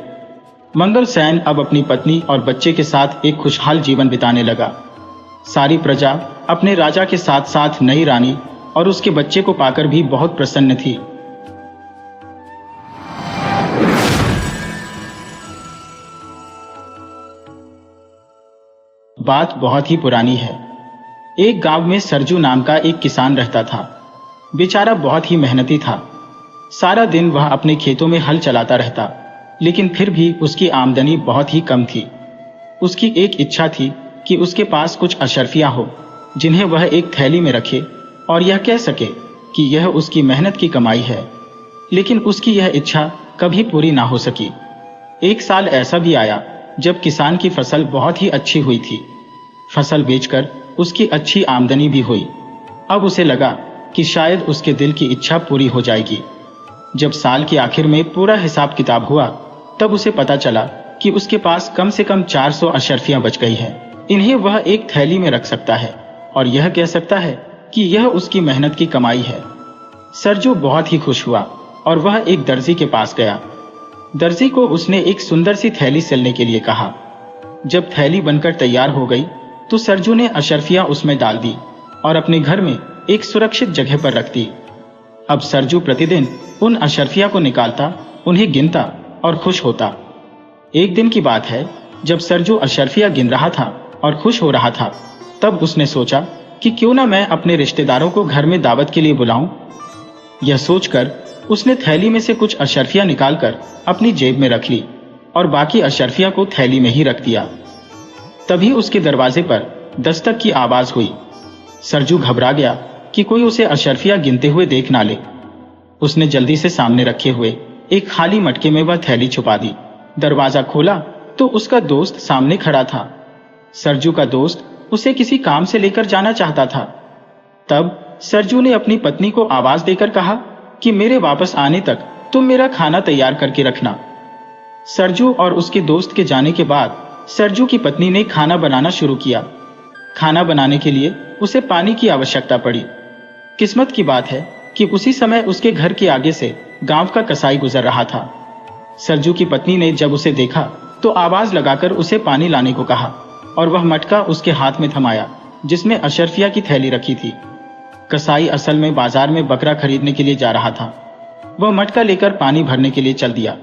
मंगलसेन अब अपनी पत्नी और बच्चे के साथ एक खुशहाल जीवन बिताने लगा। सारी प्रजा अपने राजा के साथ साथ नई रानी और उसके बच्चे को पाकर भी बहुत प्रसन्न थी। बात बहुत ही पुरानी है। एक गांव में सरजू नाम का एक किसान रहता था। बेचारा बहुत ही मेहनती था। सारा दिन वह अपने खेतों में हल चलाता रहता, लेकिन फिर भी उसकी आमदनी बहुत ही कम थी। उसकी एक इच्छा थी कि उसके पास कुछ अशर्फियां हो जिन्हें वह एक थैली में रखे और यह कह सके कि यह उसकी मेहनत की कमाई है। लेकिन उसकी यह इच्छा कभी पूरी ना हो सकी। एक साल ऐसा भी आया जब किसान की फसल बहुत ही अच्छी हुई थी। फसल बेचकर उसकी अच्छी आमदनी भी हुई। अब उसे लगा कि शायद उसके दिल की इच्छा पूरी हो जाएगी। जब साल के आखिर में पूरा हिसाब किताब हुआ तब उसे पता चला कि उसके पास कम से कम 400 अशर्फियां बच गई हैं। इन्हें वह एक थैली में रख सकता है और यह कह सकता है कि यह उसकी मेहनत की कमाई है। सरजू बहुत ही खुश हुआ और वह एक दर्जी के पास गया। दर्जी को उसने एक सुंदर सी थैली सिलने के लिए कहा। जब थैली बनकर तैयार हो गई तो सरजू ने अशर्फियां उसमें डाल दी और अपने घर में एक सुरक्षित जगह पर रख दी। अब सरजू प्रतिदिन उन अशर्फिया को निकालता, उन्हें गिनता और खुश होता। एक दिन की बात है, जब सरजू अशर्फिया गिन रहा था और खुश हो रहा था, तब उसने सोचा कि क्यों ना मैं अपने रिश्तेदारों को घर में दावत के लिए बुलाऊं। यह सोचकर उसने थैली में से कुछ अशर्फिया निकालकर अपनी जेब में रख ली और बाकी अशर्फिया को थैली में ही रख दिया। तभी उसके दरवाजे पर दस्तक की आवाज हुई। सरजू घबरा गया कि कोई उसे अशर्फिया गिनते हुए देख ना ले। उसने जल्दी से सामने रखे हुए एक खाली मटके में वह थैली छुपा दी। दरवाजा खोला तो उसका दोस्त सामने खड़ा था। सरजू का दोस्त उसे किसी काम से लेकर जाना चाहता था। तब सरजू ने अपनी पत्नी को आवाज देकर कहा कि मेरे वापस आने तक तुम मेरा खाना तैयार करके रखना। सरजू और उसके दोस्त के जाने के बाद सरजू की पत्नी ने खाना बनाना शुरू किया। खाना बनाने के लिए उसे पानी की आवश्यकता पड़ी। किस्मत की बात है कि उसी समय उसके घर के आगे से गांव का कसाई गुजर रहा था। सरजू की पत्नी ने जब उसे देखा तो आवाज लगाकर उसे पानी लाने को कहा और वह मटका उसके हाथ में थमाया जिसमें अशरफिया की थैली रखी थी। कसाई असल में बाजार में बकरा खरीदने के लिए जा रहा था। वह मटका लेकर पानी भरने के लिए चल दिया।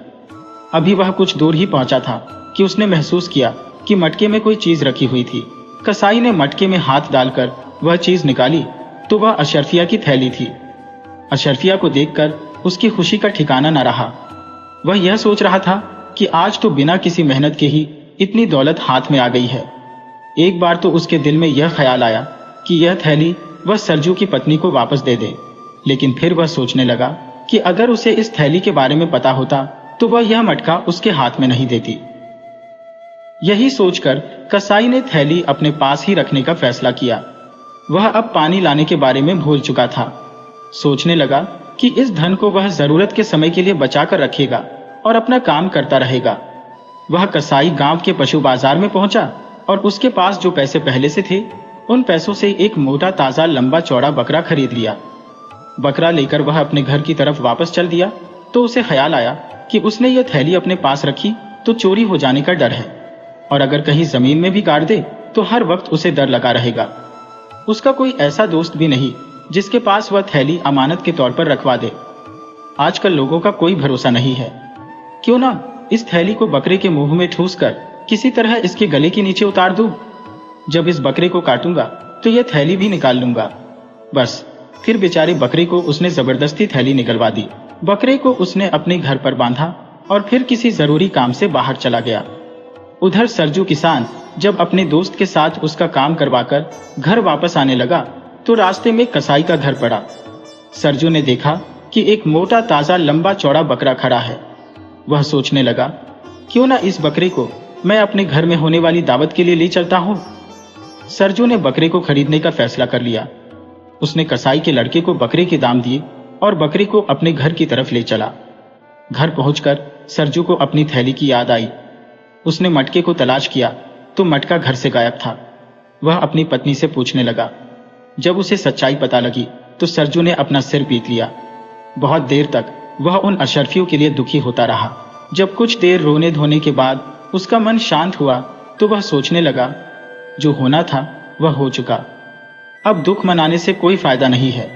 अभी वह कुछ दूर ही पहुंचा था कि उसने महसूस किया कि मटके में कोई चीज रखी हुई थी। कसाई ने मटके में हाथ डालकर वह चीज निकाली तो वह अशरफिया की थैली थी। अशरफिया को देखकर उसकी खुशी का ठिकाना न रहा। वह यह सोच रहा था कि आज तो बिना किसी मेहनत के ही इतनी दौलत हाथ में आ गई है। एक बार तो उसके दिल में यह ख्याल आया कि यह थैली वह सरजू की पत्नी को वापस दे दे, लेकिन फिर वह सोचने लगा कि अगर उसे इस थैली के बारे में पता होता तो वह यह मटका उसके हाथ में नहीं देती। यही सोचकर कसाई ने थैली अपने पास ही रखने का फैसला किया। वह अब पानी लाने के बारे में भूल चुका था। सोचने लगा कि इस धन को वह जरूरत के समय के लिए बचाकर रखेगा और अपना काम करता रहेगा। वह कसाई गांव के पशु बाजार में पहुंचा और उसके पास जो पैसे पहले से थे उन पैसों से एक मोटा ताजा लंबा चौड़ा बकरा खरीद लिया। बकरा लेकर वह अपने घर की तरफ वापस चल दिया तो उसे ख्याल आया कि उसने यह थैली अपने पास रखी तो चोरी हो जाने का डर है और अगर कहीं जमीन में भी गाड़ दे तो हर वक्त उसे डर लगा रहेगा। उसका कोई ऐसा दोस्त भी नहीं जिसके पास वह थैली अमानत के तौर पर रखवा दे। आजकल लोगों का कोई भरोसा नहीं है। क्यों ना इस थैली को बकरे के मुंह में ठूस कर किसी तरह इसके गले के नीचे उतार दूं। जब इस बकरे को काटूंगा तो यह थैली भी निकाल लूंगा। बस फिर बेचारे बकरे को उसने जबरदस्ती थैली निकलवा दी। बकरे को उसने अपने घर पर बांधा और फिर किसी जरूरी काम से बाहर चला गया। उधर सरजू किसान जब अपने दोस्त के साथ उसका काम करवाकर घर वापस आने लगा तो रास्ते में कसाई का घर पड़ा। सरजू ने देखा कि एक मोटा ताजा लंबा चौड़ा बकरा खड़ा है। वह सोचने लगा, क्यों ना इस बकरे को मैं अपने घर में होने वाली दावत के लिए ले चलता हूं। सरजू ने बकरे को खरीदने का फैसला कर लिया। उसने कसाई के लड़के को बकरे के दाम दिए और बकरे को अपने घर की तरफ ले चला। घर पहुंचकर सरजू को अपनी थैली की याद आई। उसने मटके को तलाश किया तो मटका घर से गायब था। वह अपनी पत्नी से पूछने लगा। जब उसे सच्चाई पता लगी तो सरजू ने अपना सिर पीट लिया। बहुत देर तक वह उन अशरफियों के लिए दुखी होता रहा। जब कुछ देर रोने धोने के बाद उसका मन शांत हुआ तो वह सोचने लगा, जो होना था वह हो चुका। अब दुख मनाने से कोई फायदा नहीं है।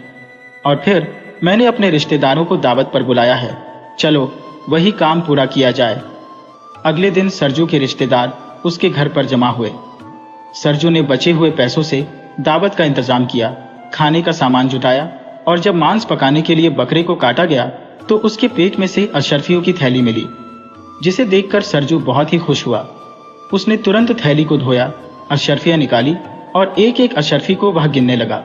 और फिर मैंने अपने रिश्तेदारों को दावत पर बुलाया है, चलो वही काम पूरा किया जाए। अगले दिन सरजू के रिश्तेदार उसके घर पर जमा हुए। सरजू ने बचे हुए पैसों से दावत का इंतजाम किया, खाने का सामान जुटाया और जब मांस पकाने के लिए बकरे को काटा गया तो उसके पेट में से अशरफियों की थैली मिली, जिसे देखकर सरजू बहुत ही खुश हुआ। उसने तुरंत थैली को धोया, अशरफियां निकाली और एक एक अशरफी को वह गिनने लगा।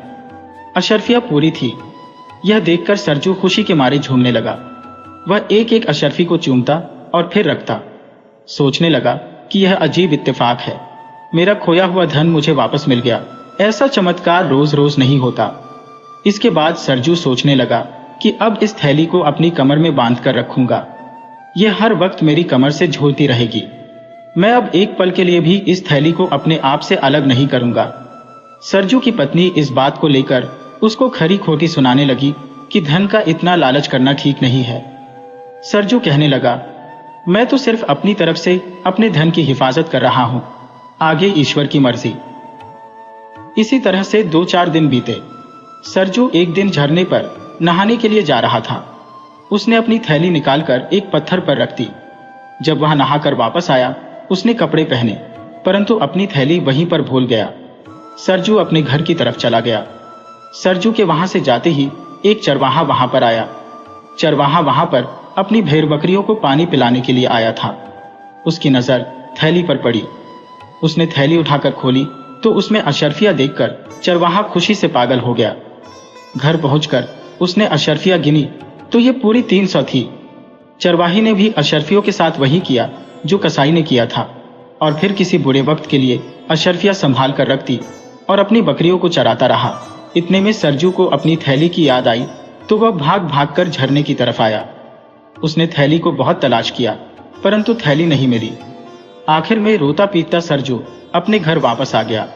अशरफियां पूरी थी। यह देखकर सरजू खुशी के मारे झूमने लगा। वह एक एक अशरफी को चूमता और फिर रखता। सोचने लगा कि यह अजीब इत्तेफाक है, मेरा खोया हुआ धन मुझे वापस मिल गया। ऐसा चमत्कार रोज रोज नहीं होता। इसके बाद सरजू सोचने लगा कि अब इस थैली को अपनी कमर में बांध कर रखूंगा। यह हर वक्त मेरी कमर से झूलती रहेगी। मैं अब एक पल के लिए भी इस थैली को अपने आप से अलग नहीं करूंगा। सरजू की पत्नी इस बात को लेकर उसको खरी खोटी सुनाने लगी कि धन का इतना लालच करना ठीक नहीं है। सरजू कहने लगा, मैं तो सिर्फ अपनी तरफ से अपने धन की हिफाजत कर रहा हूं, आगे ईश्वर की मर्जी। इसी तरह से 2-4 दिन बीते। सरजू एक दिन झरने पर नहाने के लिए जा रहा था। उसने अपनी थैली निकालकर एक पत्थर पर रख दी। जब वह नहाकर वापस आया उसने कपड़े पहने, परंतु अपनी थैली वहीं पर भूल गया। सरजू अपने घर की तरफ चला गया। सरजू के वहां से जाते ही एक चरवाहा वहां पर आया। चरवाहा वहां पर अपनी भेड़ बकरियों को पानी पिलाने के लिए आया था। उसकी नजर थैली पर पड़ी। उसने थैली उठाकर खोली तो उसमें अशरफियां देखकर चरवाहा खुशी से पागल हो गया। घर पहुंचकर उसने अशरफियां गिनी तो ये पूरी 300 थी। चरवाही ने भी अशरफियों के साथ वही किया जो कसाई ने किया था और फिर किसी बुरे वक्त के लिए अशरफियां संभाल कर रख दी और अपनी बकरियों को चराता रहा। इतने में सरजू को अपनी थैली की याद आई तो वह भाग भाग कर झरने की तरफ आया। उसने थैली को बहुत तलाश किया परंतु थैली नहीं मिली। आखिर में रोता पीटता सरजू अपने घर वापस आ गया।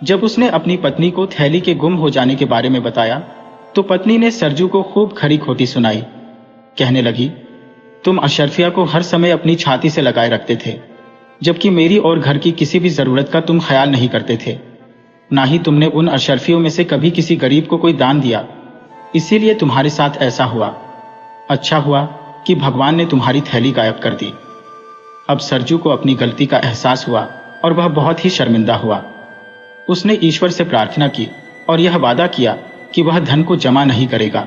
जब उसने अपनी पत्नी को थैली के गुम हो जाने के बारे में बताया तो पत्नी ने सरजू को खूब खरी खोटी सुनाई। कहने लगी, तुम अशरफिया को हर समय अपनी छाती से लगाए रखते थे, जबकि मेरी और घर की किसी भी जरूरत का तुम ख्याल नहीं करते थे। ना ही तुमने उन अशरफियों में से कभी किसी गरीब को कोई दान दिया, इसीलिए तुम्हारे साथ ऐसा हुआ। अच्छा हुआ कि भगवान ने तुम्हारी थैली गायब कर दी। अब सरजू को अपनी गलती का एहसास हुआ और वह बहुत ही शर्मिंदा हुआ। उसने ईश्वर से प्रार्थना की और यह वादा किया कि वह धन को जमा नहीं करेगा।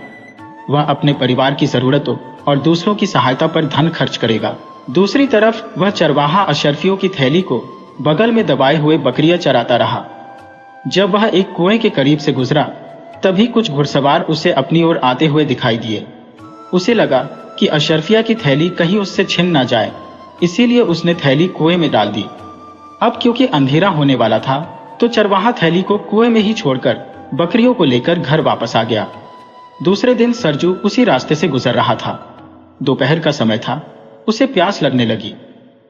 वह अपने परिवार की जरूरतों और दूसरों की सहायता पर धन खर्च करेगा। दूसरी तरफ वह चरवाहा अशरफियों की थैली को बगल में दबाए हुए बकरियां चराता रहा। जब वह एक कुएं के करीब से गुजरा, तभी कुछ घुड़सवार उसे अपनी ओर आते हुए दिखाई दिए। उसे लगा कि अशरफिया की थैली कहीं उससे छिन ना जाए, इसीलिए उसने थैली कुएं में डाल दी। अब क्योंकि अंधेरा होने वाला था, तो चरवाहा थैली को कुएं में ही छोड़कर बकरियों को लेकर घर वापस आ गया। दूसरे दिन सरजू उसी रास्ते से गुजर रहा था। दोपहर का समय था, उसे प्यास लगने लगी।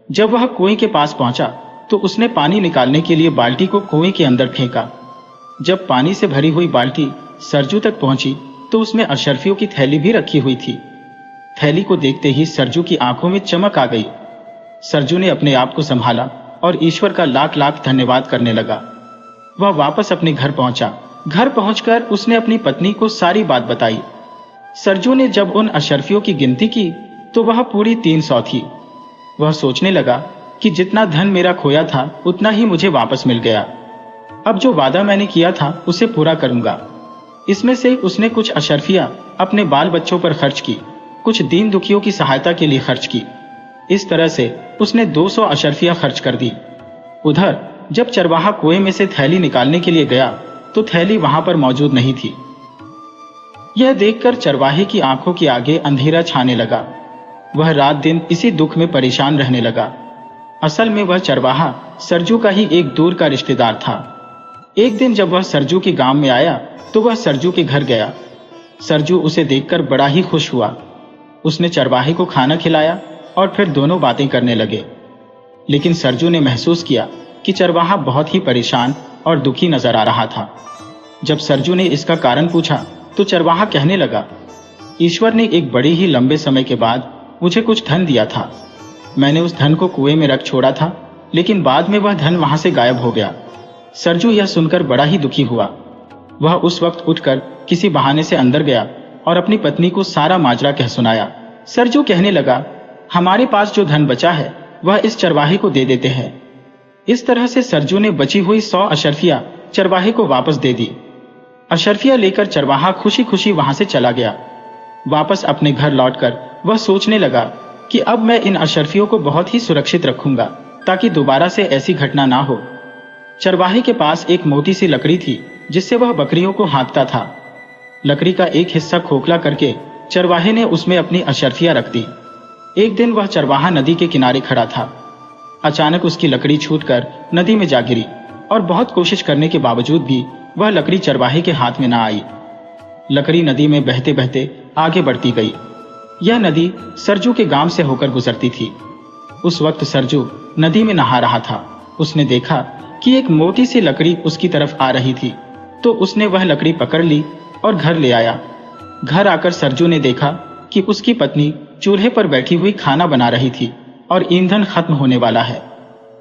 जब वह कुएं के पास पहुंचा तो उसने पानी निकालने के लिए बाल्टी को कुएं के अंदर फेंका। जब पानी से भरी हुई बाल्टी सरजू तक पहुंची तो उसमें अशरफियों की थैली भी रखी हुई थी। थैली को देखते ही सरजू की आंखों में चमक आ गई। सरजू ने अपने आप को संभाला और ईश्वर का लाख लाख धन्यवाद करने लगा। वह वापस अपने घर पहुंचा। घर पहुंचकर उसने अपनी पत्नी को सारी बात बताई। सरजू ने जब उन अशरफियों की गिनती की तो वह पूरी 300 थी। वह सोचने लगा कि जितना धन मेरा खोया था उतना ही मुझे वापस मिल गया। अब जो वादा मैंने किया था उसे पूरा करूंगा। इसमें से उसने कुछ अशरफियां अपने बाल बच्चों पर खर्च की, कुछ दीन दुखियों की सहायता के लिए खर्च की। इस तरह से उसने 200 अशरफियां खर्च कर दी। उधर जब चरवाहा कुएं में से थैली निकालने के लिए गया तो थैली वहां पर मौजूद नहीं थी। यह देखकर चरवाहे की आंखों के आगे अंधेरा छाने लगा। वह रात दिन इसी दुख में परेशान रहने लगा। असल में वह चरवाहा सरजू का ही एक दूर का रिश्तेदार था। एक दिन जब वह सरजू के गांव में आया तो वह सरजू के घर गया। सरजू उसे देखकर बड़ा ही खुश हुआ। उसने चरवाहे को खाना खिलाया और फिर दोनों बातें करने लगे। लेकिन सरजू ने महसूस किया कि चरवाहा बहुत ही परेशान और दुखी नजर आ रहा था। जब सरजू ने इसका कारण पूछा तो चरवाहा कहने लगा, ईश्वर ने एक बड़े ही लंबे समय के बाद मुझे कुछ धन दिया था। मैंने उस धन को कुएं में रख छोड़ा था, लेकिन बाद में वह धन वहां से गायब हो गया। सरजू यह सुनकर बड़ा ही दुखी हुआ। वह उस वक्त उठकर किसी बहाने से अंदर गया और अपनी पत्नी को सारा माजरा कह सुनाया। सरजू कहने लगा, हमारे पास जो धन बचा है वह इस चरवाहे को दे देते हैं। इस तरह से सरजू ने बची हुई 100 अशरफिया चरवाहे को वापस दे दी। अशरफिया लेकर चरवाहा खुशी खुशी वहां से चला गया। वापस अपने घर लौटकर वह सोचने लगा कि अब मैं इन अशरफियों को बहुत ही सुरक्षित रखूंगा ताकि दोबारा से ऐसी घटना ना हो। चरवाहे के पास एक मोटी सी लकड़ी थी जिससे वह बकरियों को हाँकता था। लकड़ी का एक हिस्सा खोखला करके चरवाहे ने उसमें अपनी अशरफियां रख दी। एक दिन वह चरवाहा नदी के किनारे खड़ा था। अचानक उसकी लकड़ी छूटकर नदी में जा गिरी और बहुत कोशिश करने के बावजूद भी वह लकड़ी चरवाहे के हाथ में ना आई। लकड़ी नदी में बहते बहते आगे बढ़ती गई। यह नदी सरजू के गांव से होकर गुजरती थी। उस वक्त सरजू नदी में नहा रहा था। उसने देखा कि एक मोटी सी लकड़ी उसकी तरफ आ रही थी, तो उसने वह लकड़ी पकड़ ली और घर ले आया। घर आकर सरजू ने देखा कि उसकी पत्नी चूल्हे पर बैठी हुई खाना बना रही थी और ईंधन खत्म होने वाला है।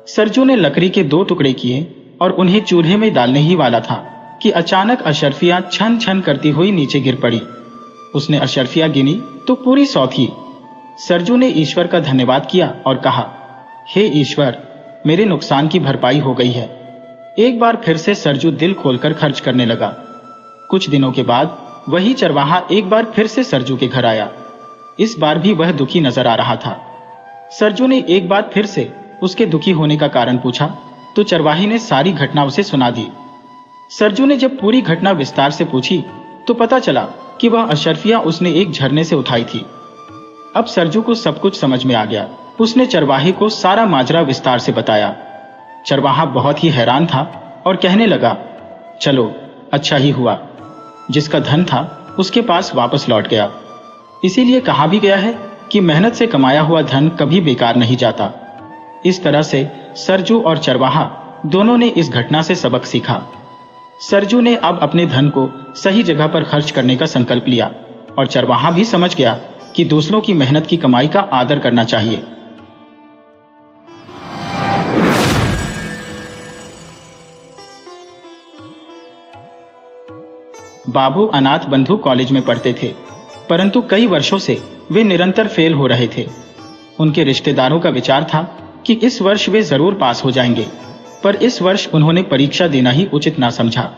सरजू ने लकड़ी के 2 टुकड़े किए और उन्हें चूल्हे में डालने ही वाला था कि अचानक अशरफियां छन छन करती हुई नीचे गिर पड़ी। उसने अशरफियां गिनी तो पूरी 100 थी। सरजू ने ईश्वर का धन्यवाद किया और कहा, हे ईश्वर, मेरे नुकसान की भरपाई हो गई है। एक बार फिर से सरजू दिल खोलकर खर्च करने लगा। कुछ दिनों के बाद वही चरवाहा एक बार फिर से सरजू के घर आया। इस बार भी वह दुखी नजर आ रहा था। सरजू ने एक बार फिर से उसके दुखी होने का कारण पूछा तो चरवाही ने सारी घटना उसे सुना दी। सरजू ने जब पूरी घटना विस्तार से पूछी तो पता चला कि वह अशरफियां उसने एक झरने से उठाई थी। अब सरजू को सब कुछ समझ में आ गया। उसने चरवाहे को सारा माजरा विस्तार से बताया। चरवाहा बहुत ही हैरान था और कहने लगा, चलो अच्छा ही हुआ, जिसका धन था उसके पास वापस लौट गया। इसीलिए कहा भी गया है कि मेहनत से कमाया हुआ धन कभी बेकार नहीं जाता। इस तरह से सरजू और चरवाहा दोनों ने इस घटना से सबक सीखा। सरजू ने अब अपने धन को सही जगह पर खर्च करने का संकल्प लिया और चरवाहा भी समझ गया कि दूसरों की मेहनत की कमाई का आदर करना चाहिए। बाबू अनाथ बंधु कॉलेज में पढ़ते थे, परंतु कई वर्षों से वे निरंतर फेल हो रहे थे। उनके रिश्तेदारों का विचार था कि इस वर्ष वे जरूर पास हो जाएंगे, पर इस वर्ष उन्होंने परीक्षा देना ही उचित ना समझा।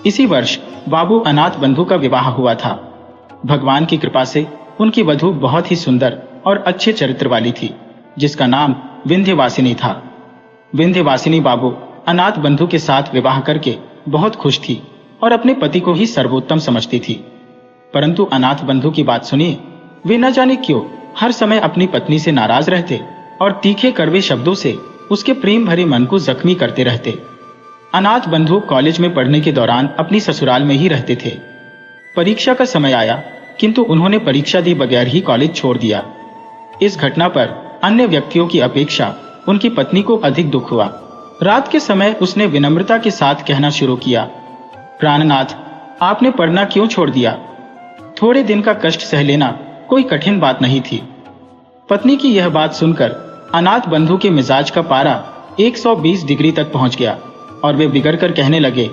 इसी वर्ष बाबू अनाथ बंधु का विवाह हुआ था। भगवान की कृपा से उनकी वधू बहुत ही सुंदर और अच्छे चरित्र वाली थी, जिसका नाम विंध्यवासिनी था। विंध्यवासिनी बाबू अनाथ बंधु के साथ विवाह करके बहुत खुश थी और अपने पति को ही सर्वोत्तम समझती थी। परंतु अनाथ बंधु की बात सुनिए, वे न जाने क्यों हर समय अपनी पत्नी से नाराज रहते और तीखे कड़वे शब्दों से उसके प्रेम भरे मन को जख्मी करते रहते। अनाथ बंधु कॉलेज में पढ़ने के दौरान अपनी ससुराल में ही रहते थे। परीक्षा का समय आया, किंतु उन्होंने परीक्षा दिए बगैर ही कॉलेज छोड़ दिया। इस घटना पर अन्य व्यक्तियों की अपेक्षा उनकी पत्नी को अधिक दुख हुआ। रात के समय उसने विनम्रता के साथ कहना शुरू किया, प्राणनाथ, आपने पढ़ना क्यों छोड़ दिया? थोड़े दिन का कष्ट सह लेना कोई कठिन बात नहीं थी। पत्नी की यह बात सुनकर अनाथ बंधु के मिजाज का पारा 120 डिग्री तक पहुंच गया और वे बिगड़ कर कहने लगे,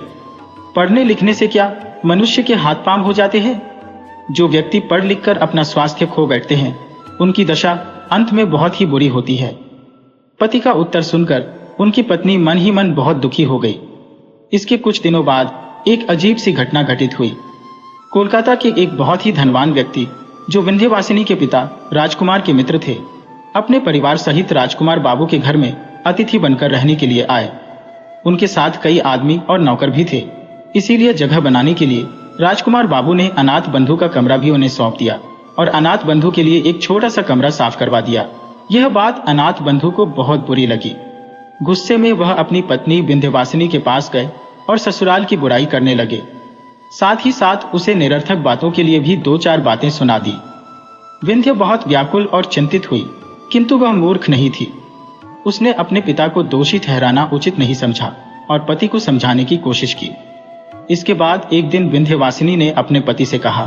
पढ़ने लिखने से क्या मनुष्य के हाथ पांव हो जाते हैं? जो व्यक्ति पढ़ लिख कर अपना स्वास्थ्य खो बैठते हैं, उनकी दशा अंत में बहुत ही बुरी होती है। पति का उत्तर सुनकर उनकी पत्नी मन ही मन बहुत दुखी हो गई। इसके कुछ दिनों बाद एक अजीब सी घटना घटित हुई। कोलकाता के एक बहुत ही धनवान व्यक्ति, जो विंध्यवासिनी के पिता राजकुमार के मित्र थे, अपने परिवार सहित राजकुमार बाबू के घर में अतिथि बनकर रहने के लिए आए। उनके साथ कई आदमी और नौकर भी थे। इसीलिए जगह बनाने के लिए राजकुमार बाबू ने अनाथ बंधु का कमरा भी उन्हें सौंप दिया और अनाथ बंधु के लिए एक छोटा सा कमरा साफ करवा दिया। यह बात अनाथ बंधु को बहुत बुरी लगी। गुस्से में वह अपनी पत्नी विंध्यवासिनी के पास गए और ससुराल की बुराई करने लगे। साथ ही साथ उसे निरर्थक बातों के लिए भी 2-4 बातें सुना दी। विंध्य बहुत व्याकुल और चिंतित हुई, किंतु वह मूर्ख नहीं थी। उसने अपने पिता को दोषी ठहराना उचित नहीं समझा और पति को समझाने की कोशिश की। इसके बाद एक दिन विंध्यवासिनी ने अपने पति से कहा,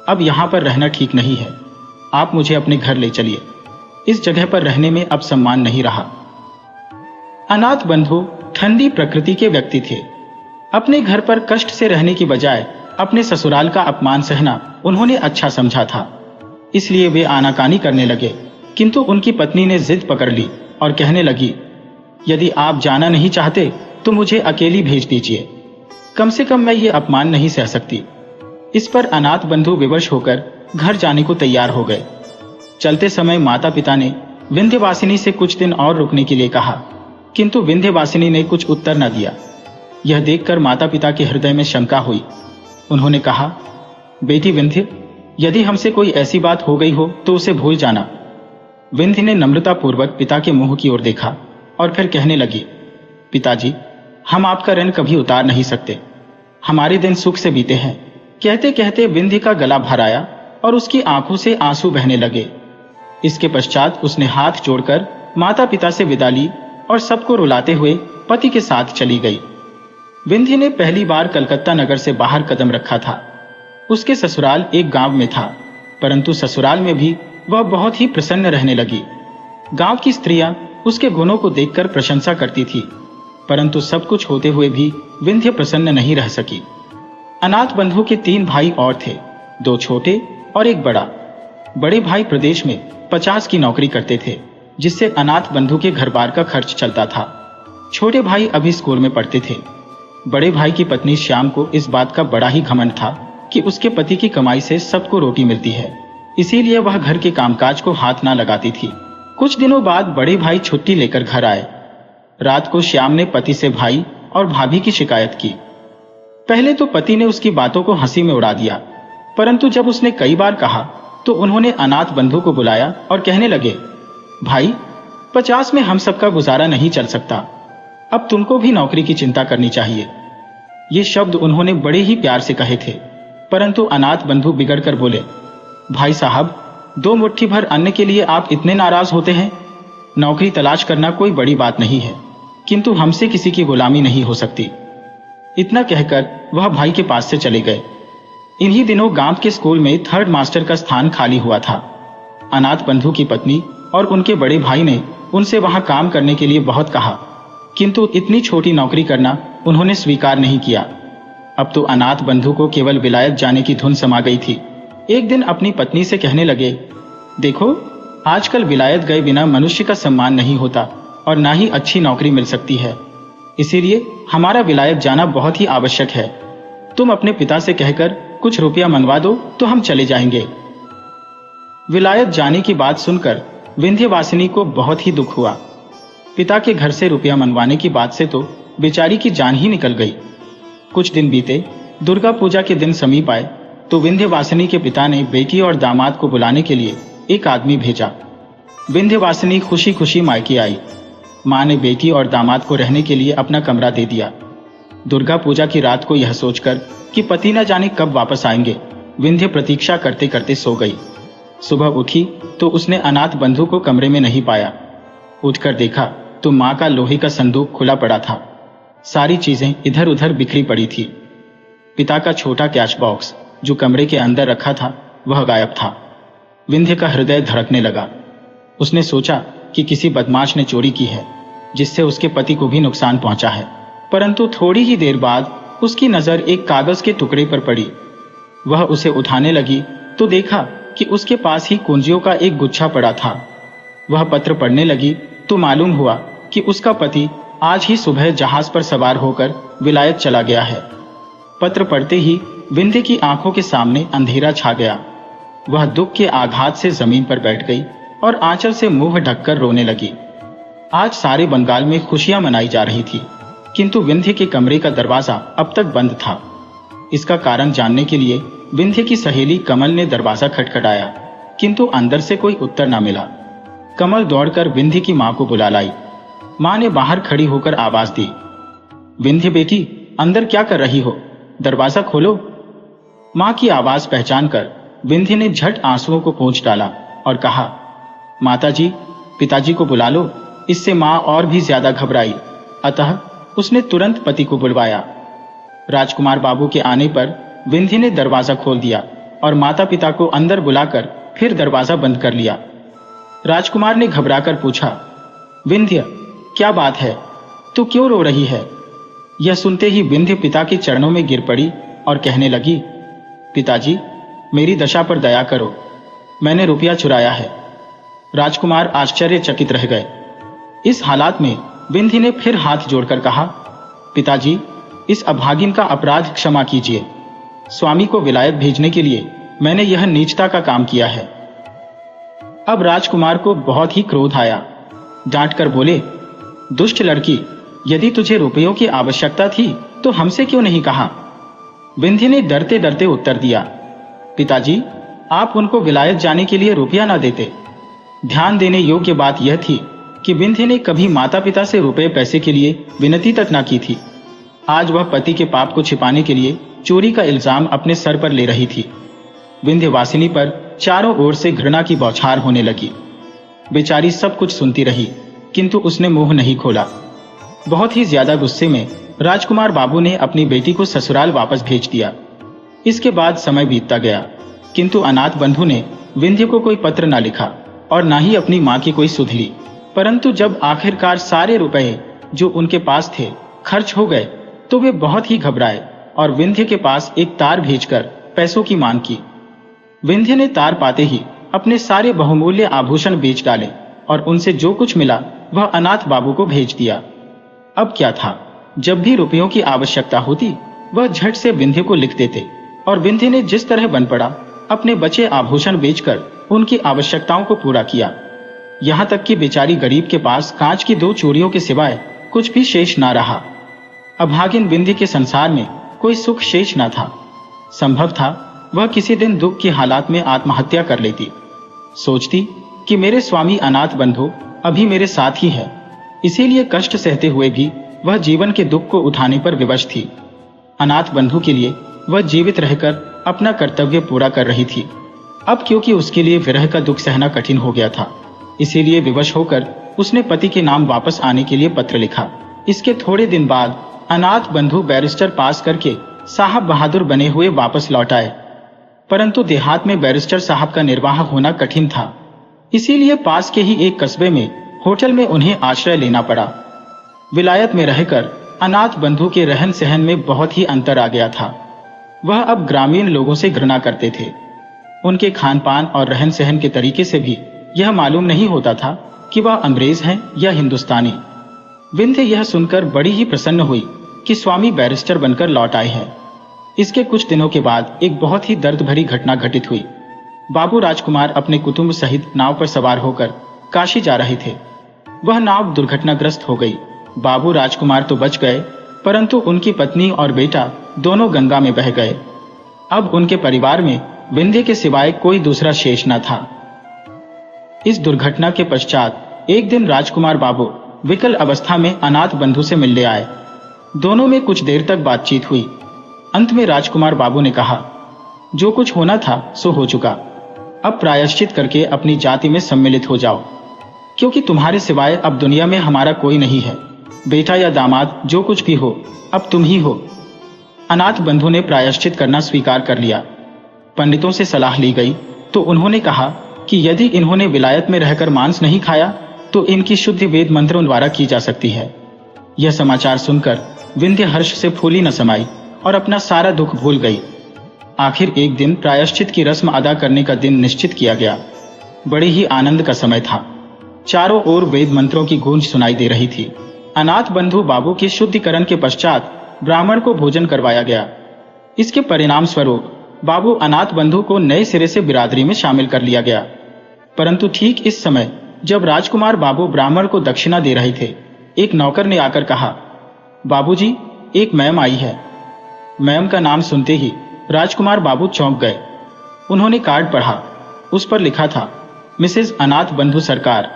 अब यहाँ पर रहना ठीक नहीं है, आप मुझे अपने घर ले चलिए। इस जगह पर रहने में अब सम्मान नहीं रहा। अनाथ बंधु ठंडी प्रकृति के व्यक्ति थे। अपने घर पर कष्ट से रहने की बजाय अपने ससुराल का अपमान सहना उन्होंने अच्छा समझा था। इसलिए वे आनाकानी करने लगे, किंतु उनकी पत्नी ने जिद पकड़ ली और कहने लगी, यदि आप जाना नहीं चाहते तो मुझे अकेली भेज दीजिए, कम से कम मैं ये अपमान नहीं सह सकती। इस पर अनाथ बंधु विवश होकर घर जाने को तैयार हो गए। चलते समय माता पिता ने विंध्यवासिनी से कुछ दिन और रुकने के लिए कहा, किंतु विंध्यवासिनी ने कुछ उत्तर न दिया। यह देखकर माता पिता के हृदय में शंका हुई। उन्होंने कहा, बेटी विंध्य, यदि हमसे कोई ऐसी बात हो गई हो तो उसे भूल जाना। विंध्य ने नम्रतापूर्वक पिता के मुंह की ओर देखा और फिर कहने लगी, पिताजी, हम आपका ऋण कभी उतार नहीं सकते, हमारे दिन सुख से बीते हैं। कहते कहते विंध्य का गला भर आया और उसकी आंखों से आंसू बहने लगे। इसके पश्चात उसने हाथ जोड़कर माता पिता से विदा ली और सबको रुलाते हुए पति के साथ चली गई। विंध्य ने पहली बार कलकत्ता नगर से बाहर कदम रखा था। उसके ससुराल एक गांव में था, परंतु ससुराल में भी वह बहुत ही प्रसन्न रहने लगी। गांव की स्त्रियां उसके गुणों को देखकर प्रशंसा करती थी, परंतु सब कुछ होते हुए भी विंध्य प्रसन्न नहीं रह सकी। अनाथ बंधु के 3 भाई और थे, 2 छोटे और एक बड़ा। बड़े भाई प्रदेश में 50 की नौकरी करते थे, जिससे अनाथ बंधु के घर बार का खर्च चलता था। छोटे भाई अभी स्कूल में पढ़ते थे। बड़े भाई की पत्नी श्याम को इस बात का बड़ा ही घमंड था कि उसके पति की कमाई से सबको रोटी मिलती है, इसीलिए वह घर के कामकाज को हाथ ना लगाती थी। कुछ दिनों बाद बड़े भाई छुट्टी लेकर घर आए। रात को श्याम ने पति से भाई और भाभी की शिकायत की। पहले तो पति ने उसकी बातों को हंसी में उड़ा दिया, परंतु जब उसने कई बार कहा तो उन्होंने अनाथ बंधु को बुलाया और कहने लगे, भाई, 50 में हम सबका गुजारा नहीं चल सकता, अब तुमको भी नौकरी की चिंता करनी चाहिए। ये शब्द उन्होंने बड़े ही प्यार से कहे थे, परंतु अनाथ बंधु बिगड़ कर बोले, भाई साहब, 2 मुट्ठी भर अन्न के लिए आप इतने नाराज होते हैं? नौकरी तलाश करना कोई बड़ी बात नहीं है, किंतु हमसे किसी की गुलामी नहीं हो सकती। इतना कहकर वह भाई के पास से चले गए। इन्हीं दिनों गांव के स्कूल में 3rd मास्टर का स्थान खाली हुआ था। अनाथ बंधु की पत्नी और उनके बड़े भाई ने उनसे वहां काम करने के लिए बहुत कहा, किंतु इतनी छोटी नौकरी करना उन्होंने स्वीकार नहीं किया। अब तो अनाथ बंधु को केवल विलायत जाने की धुन समा गई थी। एक दिन अपनी पत्नी से कहने लगे, देखो, आजकल विलायत गए बिना मनुष्य का सम्मान नहीं होता और ना ही अच्छी नौकरी मिल सकती है। इसीलिए हमारा विलायत जाना बहुत ही आवश्यक है। तुम अपने पिता से कहकर कुछ रुपया मंगवा दो तो हम चले जाएंगे। विलायत जाने की बात सुनकर विंध्यवासिनी को बहुत ही दुख हुआ। पिता के घर से रुपया मंगवाने की बात से तो बेचारी की जान ही निकल गई। कुछ दिन बीते, दुर्गा पूजा के दिन समीप आए तो विंध्यवासिनी के पिता ने बेटी और दामाद को बुलाने के लिए एक आदमी भेजा। विंध्यवासिनी खुशी खुशी मायके आई। माँ ने बेटी और दामाद को रहने के लिए अपना कमरा दे दिया। दुर्गा पूजा की रात को यह सोचकर कि पति न जाने कब वापस आएंगे, विंध्य प्रतीक्षा करते करते सो गई। सुबह उठी तो उसने अनाथ बंधु को कमरे में नहीं पाया। उठकर देखा तो माँ का लोहे का संदूक खुला पड़ा था। सारी चीजें इधर उधर बिखरी पड़ी थी। पिता का छोटा कैश बॉक्स जो कमरे के अंदर रखा था वह गायब था। विंध्य का हृदय धड़कने लगा। उसने सोचा कि किसी बदमाश ने चोरी की है जिससे उसके पति को भी नुकसान पहुंचा है। परंतु थोड़ी ही देर बाद उसकी नजर एक कागज के टुकड़े पर पड़ी। वह उसे उठाने लगी तो देखा कि उसके पास ही कुंजियों का एक गुच्छा पड़ा था। वह पत्र पढ़ने लगी तो मालूम हुआ कि उसका पति आज ही सुबह जहाज पर सवार होकर विलायत चला गया है। पत्र पढ़ते ही विंध्य की आंखों के सामने अंधेरा छा गया। वह दुख के आघात से जमीन पर बैठ गई और आंचल से मुंह ढककर रोने लगी। आज सारे बंगाल में खुशियां मनाई जा रही थी, किंतु विंध्य के कमरे का दरवाजा अब तक बंद था। इसका कारण जानने के लिए विंध्य की सहेली कमल ने दरवाजा खटखटाया, किंतु अंदर से कोई उत्तर न मिला। कमल दौड़कर विंध्य की मां को बुला लाई। मां ने बाहर खड़ी होकर आवाज दी, विंध्य बेटी, अंदर क्या कर रही हो? दरवाजा खोलो। मां की आवाज पहचान कर विंध्य ने झट आंसुओं को पोंछ डाला और कहा, माताजी, पिताजी को बुला लो। इससे मां और भी ज्यादा घबराई, अतः उसने तुरंत पति को बुलवाया। राजकुमार बाबू के आने पर विंध्य ने दरवाजा खोल दिया और माता पिता को अंदर बुलाकर फिर दरवाजा बंद कर लिया। राजकुमार ने घबराकर पूछा, विंध्य, क्या बात है? तू क्यों रो रही है? यह सुनते ही विंध्य पिता के चरणों में गिर पड़ी और कहने लगी, पिताजी, मेरी दशा पर दया करो। मैंने रुपया चुराया है। राजकुमार आश्चर्यचकित रह गए। इस हालात में विंध्य ने फिर हाथ जोड़कर कहा, पिताजी, इस अभागिन का अपराध क्षमा कीजिए। स्वामी को विलायत भेजने के लिए मैंने यह नीचता का काम किया है। अब राजकुमार को बहुत ही क्रोध आया। डांटकर बोले, दुष्ट लड़की, यदि तुझे रुपयों की आवश्यकता थी तो हमसे क्यों नहीं कहा? विंध्य ने डरते डरते उत्तर दिया, पिताजी, आप उनको विलायत जाने के लिए रुपया ना देते। ध्यान देने योग्य बात यह थी कि विंध्य ने कभी माता पिता से रुपए पैसे के लिए विनती तक ना की थी। आज वह पति के पाप को छिपाने के लिए चोरी का इल्जाम अपने सर पर ले रही थी। विंध्यवासिनी पर चारों ओर से घृणा की बौछार होने लगी। बेचारी सब कुछ सुनती रही, किंतु उसने मुंह नहीं खोला। बहुत ही ज्यादा गुस्से में राजकुमार बाबू ने अपनी बेटी को ससुराल वापस भेज दिया। इसके बाद समय बीतता गया, किंतु अनाथ बंधु ने विंध्य को कोई पत्र ना लिखा और ना ही अपनी मां की कोई सुध ली। परंतु जब आखिरकार सारे रुपए जो उनके पास थे खर्च हो गए तो वे बहुत ही घबराए और विंध्य के पास एक तार भेजकर पैसों की मांग की। विंध्य ने तार पाते ही अपने सारे बहुमूल्य आभूषण बेच डाले और उनसे जो कुछ मिला वह अनाथ बाबू को भेज दिया। अब क्या था, जब भी रुपयों की आवश्यकता होती वह झट से विंध्य को लिख देते और विंध्य ने जिस तरह बन पड़ा अपने बचे आभूषण बेचकर उनकी आवश्यकताओं को पूरा किया। यहाँ तक कि बेचारी गरीब के पास कांच की 2 चूड़ियों के सिवाय कुछ भी शेष ना रहा। अभागिन विंध्य के संसार में कोई सुख शेष न था। संभव था वह किसी दिन दुख की हालात में आत्महत्या कर लेती। सोचती कि मेरे स्वामी अनाथ बंधु अभी मेरे साथ ही है, इसीलिए कष्ट सहते हुए भी वह जीवन के दुख को उठाने पर विवश थी। अनाथ बंधु के लिए वह जीवित रहकर अपना कर्तव्य पूरा कर रही थी। अब क्योंकि उसके लिए विरह का दुख सहना कठिन हो गया था, इसीलिए विवश होकर उसने पति के नाम वापस आने के लिए पत्र लिखा। इसके थोड़े दिन बाद अनाथ बंधु बैरिस्टर पास करके साहब बहादुर बने हुए वापस लौट आए। परंतु देहात में बैरिस्टर साहब का निर्वाह होना कठिन था, इसीलिए पास के ही एक कस्बे में होटल में उन्हें आश्रय लेना पड़ा। विलायत में रहकर अनाथ बंधु के रहन सहन में बहुत ही अंतर आ गया था। वह अब ग्रामीण लोगों से घृणा करते थे। उनके खान पान और रहन सहन के तरीके से भी यह मालूम नहीं होता था कि वह अंग्रेज हैं या हिंदुस्तानी। विंध्य यह सुनकर बड़ी ही प्रसन्न हुई कि स्वामी बैरिस्टर बनकर लौट आए हैं। इसके कुछ दिनों के बाद एक बहुत ही दर्द भरी घटना घटित हुई। बाबू राजकुमार अपने कुटुंब सहित नाव पर सवार होकर काशी जा रहे थे। वह नाव दुर्घटनाग्रस्त हो गई। बाबू राजकुमार तो बच गए, परंतु उनकी पत्नी और बेटा दोनों गंगा में बह गए। अब उनके परिवार में विंध्य के सिवाय कोई दूसरा शेष न था। इस दुर्घटना के पश्चात एक दिन राजकुमार बाबू विकल अवस्था में अनाथ बंधु से मिलने आए। दोनों में कुछ देर तक बातचीत हुई। अंत में राजकुमार बाबू ने कहा, जो कुछ होना था सो हो चुका। अब प्रायश्चित करके अपनी जाति में सम्मिलित हो जाओ, क्योंकि तुम्हारे सिवाय अब दुनिया में हमारा कोई नहीं है। बेटा या दामाद जो कुछ भी हो, अब तुम ही हो। अनाथ बंधु ने प्रायश्चित करना स्वीकार कर लिया। पंडितों से सलाह ली गई तो उन्होंने कहा कि यदि इन्होंने विलायत में रहकर मांस नहीं खाया तो इनकी शुद्धि वेद मंत्रों द्वारा की जा सकती है। यह समाचार सुनकर विंध्य हर्ष से फूली न समाई और अपना सारा दुख भूल गई। आखिर एक दिन प्रायश्चित की रस्म अदा करने का दिन निश्चित किया गया। बड़े ही आनंद का समय था। चारों ओर वेद मंत्रों की गूंज सुनाई दे रही थी। अनाथ बंधु बाबू के शुद्धिकरण के पश्चात ब्राह्मण को भोजन करवाया गया। इसके परिणाम स्वरूप बाबू अनाथ बंधु को नए सिरे से बिरादरी में शामिल कर लिया गया। परंतु ठीक इस समय जब राजकुमार बाबू ब्राह्मण को दक्षिणा दे रहे थे, एक नौकर ने आकर कहा, बाबूजी, एक मैम आई है। मैम का नाम सुनते ही राजकुमार बाबू चौंक गए। उन्होंने कार्ड पढ़ा। उस पर लिखा था, मिसेज अनाथ बंधु सरकार।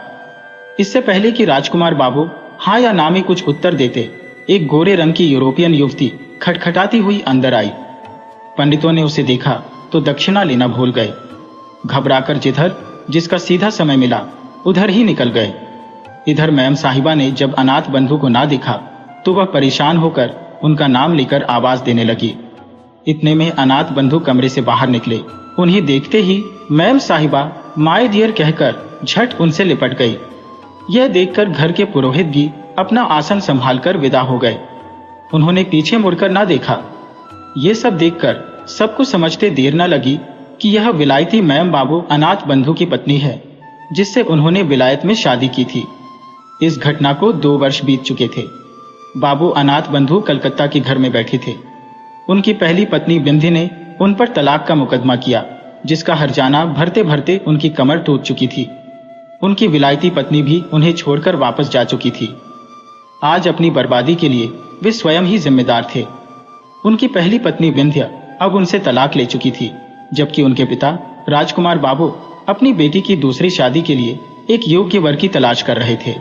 इससे पहले कि राजकुमार बाबू हाँ या ना में कुछ उत्तर देते, एक गोरे रंग की यूरोपियन युवती खटखटाती हुई अंदर आई। पंडितों ने उसे देखा तो दक्षिणा लेना भूल गए। घबराकर जिसका सीधा समय मिला उधर ही निकल गए। इधर मैम साहिबा ने जब अनाथ बंधु को ना देखा तो वह परेशान होकर उनका नाम लेकर आवाज देने लगी। इतने में अनाथ बंधु कमरे से बाहर निकले। उन्हें देखते ही मैम साहिबा माय डियर कहकर झट उनसे लिपट गई। यह देखकर घर के पुरोहित भी अपना आसन संभालकर विदा हो गए। उन्होंने पीछे मुड़कर ना देखा। ये सब देखकर सबको समझते देर न लगी कि यह विलायती मैम बाबू अनाथ बंधु की पत्नी है, जिससे उन्होंने विलायत में शादी की थी। इस घटना को 2 वर्ष बीत चुके थे। बाबू अनाथ बंधु कलकत्ता के घर में बैठे थे। उनकी पहली पत्नी बिंध्य ने उन पर तलाक का मुकदमा किया, जिसका हर्जाना भरते भरते उनकी कमर टूट चुकी थी। उनकी विलायती पत्नी भी उन्हें छोड़कर वापस जा चुकी थी। आज अपनी बर्बादी के लिए वे स्वयं ही जिम्मेदार थे। उनकी पहली पत्नी बिंध्य अब उनसे तलाक ले चुकी थी, जबकि उनके पिता राजकुमार बाबू अपनी बेटी की दूसरी शादी के लिए एक योग्य वर की तलाश कर रहे थे।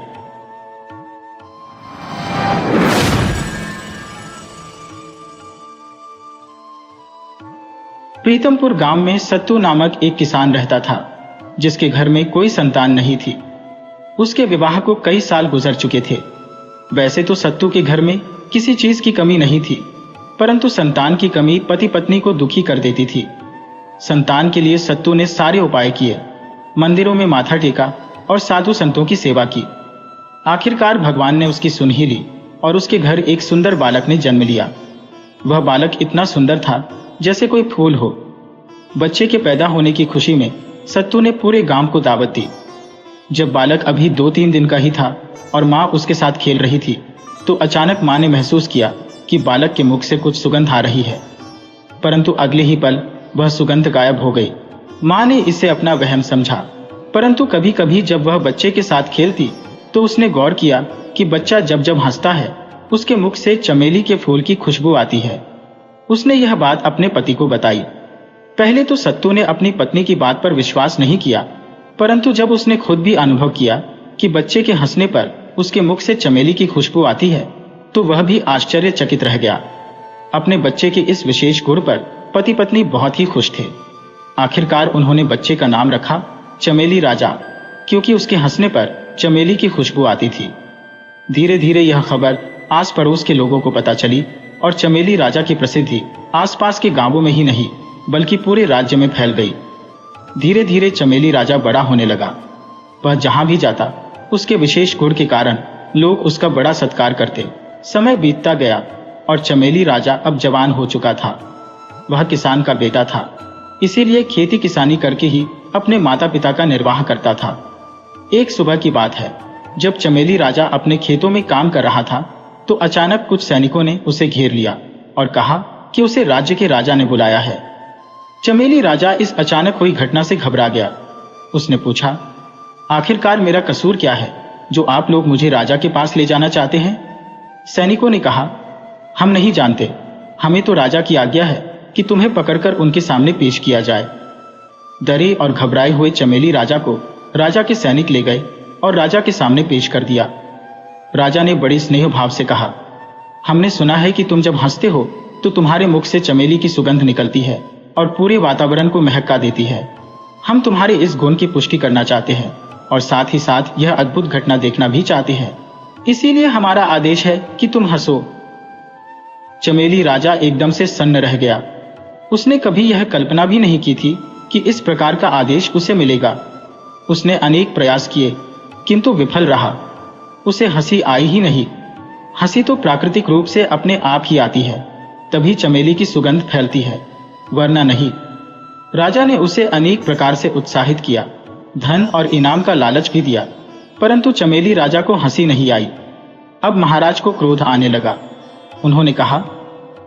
प्रीतमपुर गांव में सत्तू नामक एक किसान रहता था, जिसके घर में कोई संतान नहीं थी। उसके विवाह को कई साल गुजर चुके थे। वैसे तो सत्तू के घर में किसी चीज की कमी नहीं थी, परंतु संतान की कमी पति पत्नी को दुखी कर देती थी। संतान के लिए सत्तू ने सारे उपाय किए, मंदिरों में माथा टेका और साधु संतों की सेवा की। आखिरकार भगवान ने उसकी सुन ही ली और उसके घर एक सुंदर बालक ने जन्म लिया। वह बालक इतना सुंदर था जैसे कोई फूल हो। बच्चे के पैदा होने की खुशी में सत्तू ने पूरे गांव को दावत दी। जब बालक अभी 2-3 दिन का ही था और माँ उसके साथ खेल रही थी, तो अचानक माँ ने महसूस किया कि बालक के मुख से कुछ सुगंध आ रही है, परंतु अगले ही पल वह सुगंध गायब हो गई। माँ ने इसे अपना वहम समझा, परंतु कभी कभी जब वह बच्चे के साथ खेलती तो उसने गौर किया कि बच्चा जब जब हंसता है उसके मुख से चमेली के फूल की खुशबू आती है। उसने यह बात अपने पति को बताई। पहले तो सत्तू ने अपनी पत्नी की बात पर विश्वास नहीं किया, परंतु जब उसने खुद भी अनुभव किया कि बच्चे के हंसने पर उसके मुख से चमेली की खुशबू आती है, तो वह भी आश्चर्यचकित रह गया। अपने बच्चे के इस विशेष गुण पर पति पत्नी बहुत ही खुश थे। आखिरकार उन्होंने बच्चे का नाम रखा चमेली राजा, क्योंकि उसके हंसने पर चमेली की खुशबू आती थी। धीरे धीरे यह खबर आस पड़ोस के लोगों को पता चली और चमेली राजा की प्रसिद्धि आसपास के गांवों में ही नहीं बल्कि पूरे राज्य में फैल गई। धीरे धीरे चमेली राजा बड़ा होने लगा। वह जहां भी जाता उसके विशेष गुण के कारण लोग उसका बड़ा सत्कार करते समय बीतता गया और चमेली राजा अब जवान हो चुका था। वह किसान का बेटा था, इसीलिए खेती किसानी करके ही अपने माता पिता का निर्वाह करता था। एक सुबह की बात है, जब चमेली राजा अपने खेतों में काम कर रहा था तो अचानक कुछ सैनिकों ने उसे घेर लिया और कहा कि उसे राज्य के राजा ने बुलाया है। चमेली राजा इस अचानक हुई घटना से घबरा गया। उसने पूछा, आखिरकार मेरा कसूर क्या है जो आप लोग मुझे राजा के पास ले जाना चाहते हैं? सैनिकों ने कहा, हम नहीं जानते, हमें तो राजा की आज्ञा है कि तुम्हें पकड़कर उनके सामने पेश किया जाए। डरे और घबराए हुए चमेली राजा को राजा के सैनिक ले गए और राजा के सामने पेश कर दिया। राजा ने बड़े स्नेह भाव से कहा, हमने सुना है कि तुम जब हंसते हो तो तुम्हारे मुख से चमेली की सुगंध निकलती है और पूरे वातावरण को महका देती है। हम तुम्हारे इस गुण की पुष्टि करना चाहते हैं और साथ ही साथ यह अद्भुत घटना देखना भी चाहते हैं, इसीलिए हमारा आदेश है कि तुम हंसो। चमेली राजा एकदम से सन्न रह गया। उसने कभी यह कल्पना भी नहीं की थी कि इस प्रकार का आदेश उसे मिलेगा। उसने अनेक प्रयास किए किंतु विफल रहा। उसे हंसी आई ही नहीं। हंसी तो प्राकृतिक रूप से अपने आप ही आती है, तभी चमेली की सुगंध फैलती है, वरना नहीं। राजा ने उसे अनेक प्रकार से उत्साहित किया, धन और इनाम का लालच भी दिया, परंतु चमेली राजा को हंसी नहीं आई। अब महाराज को क्रोध आने लगा। उन्होंने कहा,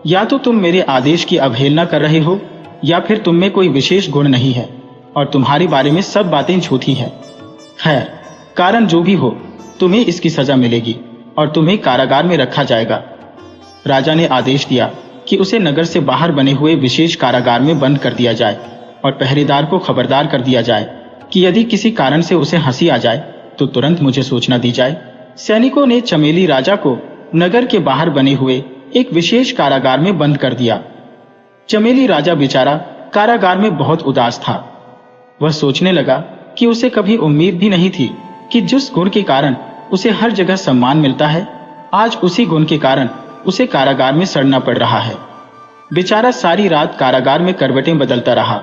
या तो तुम मेरे आदेश की अवहेलना कर रहे हो या फिर तुम में कोई विशेष गुण नहीं है और तुम्हारे बारे में सब बातें झूठी हैं। खैर, कारण जो भी हो, तुम्हें इसकी सजा मिलेगी और तुम्हें कारागार में रखा जाएगा। राजा ने आदेश दिया कि उसे नगर से बाहर बने हुए विशेष कारागार में बंद कर दिया जाए और पहरेदार को खबरदार कर दिया जाए कि यदि किसी कारण से उसे हंसी आ जाए तो तुरंत मुझे सूचना दी जाए। सैनिकों ने चमेली राजा को नगर के बाहर बने हुए एक विशेष कारागार में बंद कर दिया। चमेली राजा बेचारा कारागार में बहुत उदास था। वह सोचने लगा कि उसे कभी उम्मीद भी नहीं थी कि जिस गुण के कारण उसे हर जगह सम्मान मिलता है, आज उसी गुण के कारण उसे कारागार में सड़ना पड़ रहा है। बेचारा सारी रात कारागार में करवटें बदलता रहा।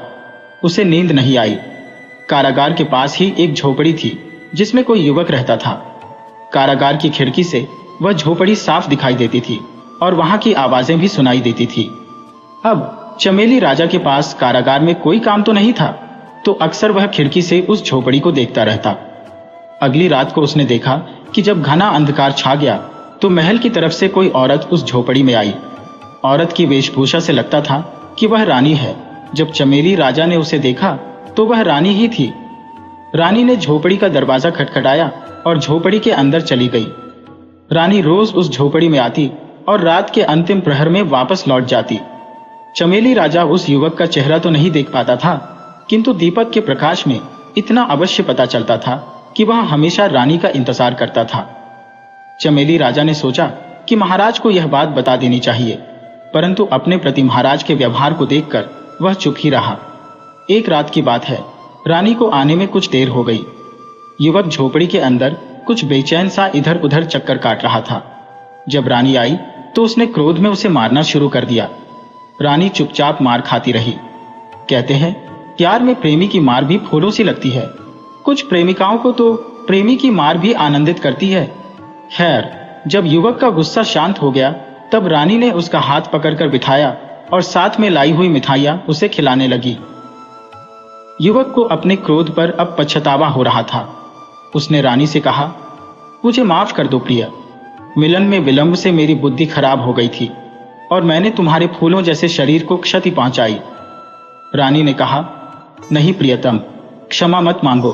उसे नींद नहीं आई। कारागार के पास ही एक झोपड़ी थी जिसमें कोई युवक रहता था। कारागार की खिड़की से वह झोपड़ी साफ दिखाई देती थी और वहां की आवाजें भी सुनाई देती थी। अब चमेली राजा के पास कारागार में कोई काम तो नहीं था, तो अक्सर वह खिड़की से उस झोपड़ी को देखता रहता। अगली रात को उसने देखा कि जब घना अंधकार छा गया तो महल की तरफ से कोई औरत उस झोपड़ी में आई। औरत की वेशभूषा से लगता था कि वह रानी है। जब चमेली राजा ने उसे देखा तो वह रानी ही थी। रानी ने झोपड़ी का दरवाजा खटखटाया और झोपड़ी के अंदर चली गई। रानी रोज उस झोपड़ी में आती और रात के अंतिम प्रहर में वापस लौट जाती। चमेली राजा उस युवक का चेहरा तो नहीं देख पाता था, किंतु दीपक के प्रकाश में इतना अवश्य पता चलता था कि वह हमेशा रानी का इंतजार करता था। चमेली राजा ने सोचा कि महाराज को यह बात बता देनी चाहिए, परंतु अपने प्रति महाराज के व्यवहार को देखकर वह चुप ही रहा। एक रात की बात है, रानी को आने में कुछ देर हो गई। युवक झोपड़ी के अंदर कुछ बेचैन सा इधर उधर चक्कर काट रहा था। जब रानी आई तो उसने क्रोध में उसे मारना शुरू कर दिया। रानी चुपचाप मार खाती रही। कहते हैं, प्यार में प्रेमी की मार भी फूलों सी लगती है। कुछ प्रेमिकाओं को तो प्रेमी की मार भी आनंदित करती है। खैर, जब युवक का गुस्सा शांत हो गया तब रानी ने उसका हाथ पकड़कर बिठाया और साथ में लाई हुई मिठाइयां उसे खिलाने लगी। युवक को अपने क्रोध पर अब पछतावा हो रहा था। उसने रानी से कहा, मुझे माफ कर दो प्रिय, मिलन में विलंब से मेरी बुद्धि खराब हो गई थी और मैंने तुम्हारे फूलों जैसे शरीर को क्षति पहुंचाई। रानी ने कहा, नहीं प्रियतम, क्षमा मत मांगो।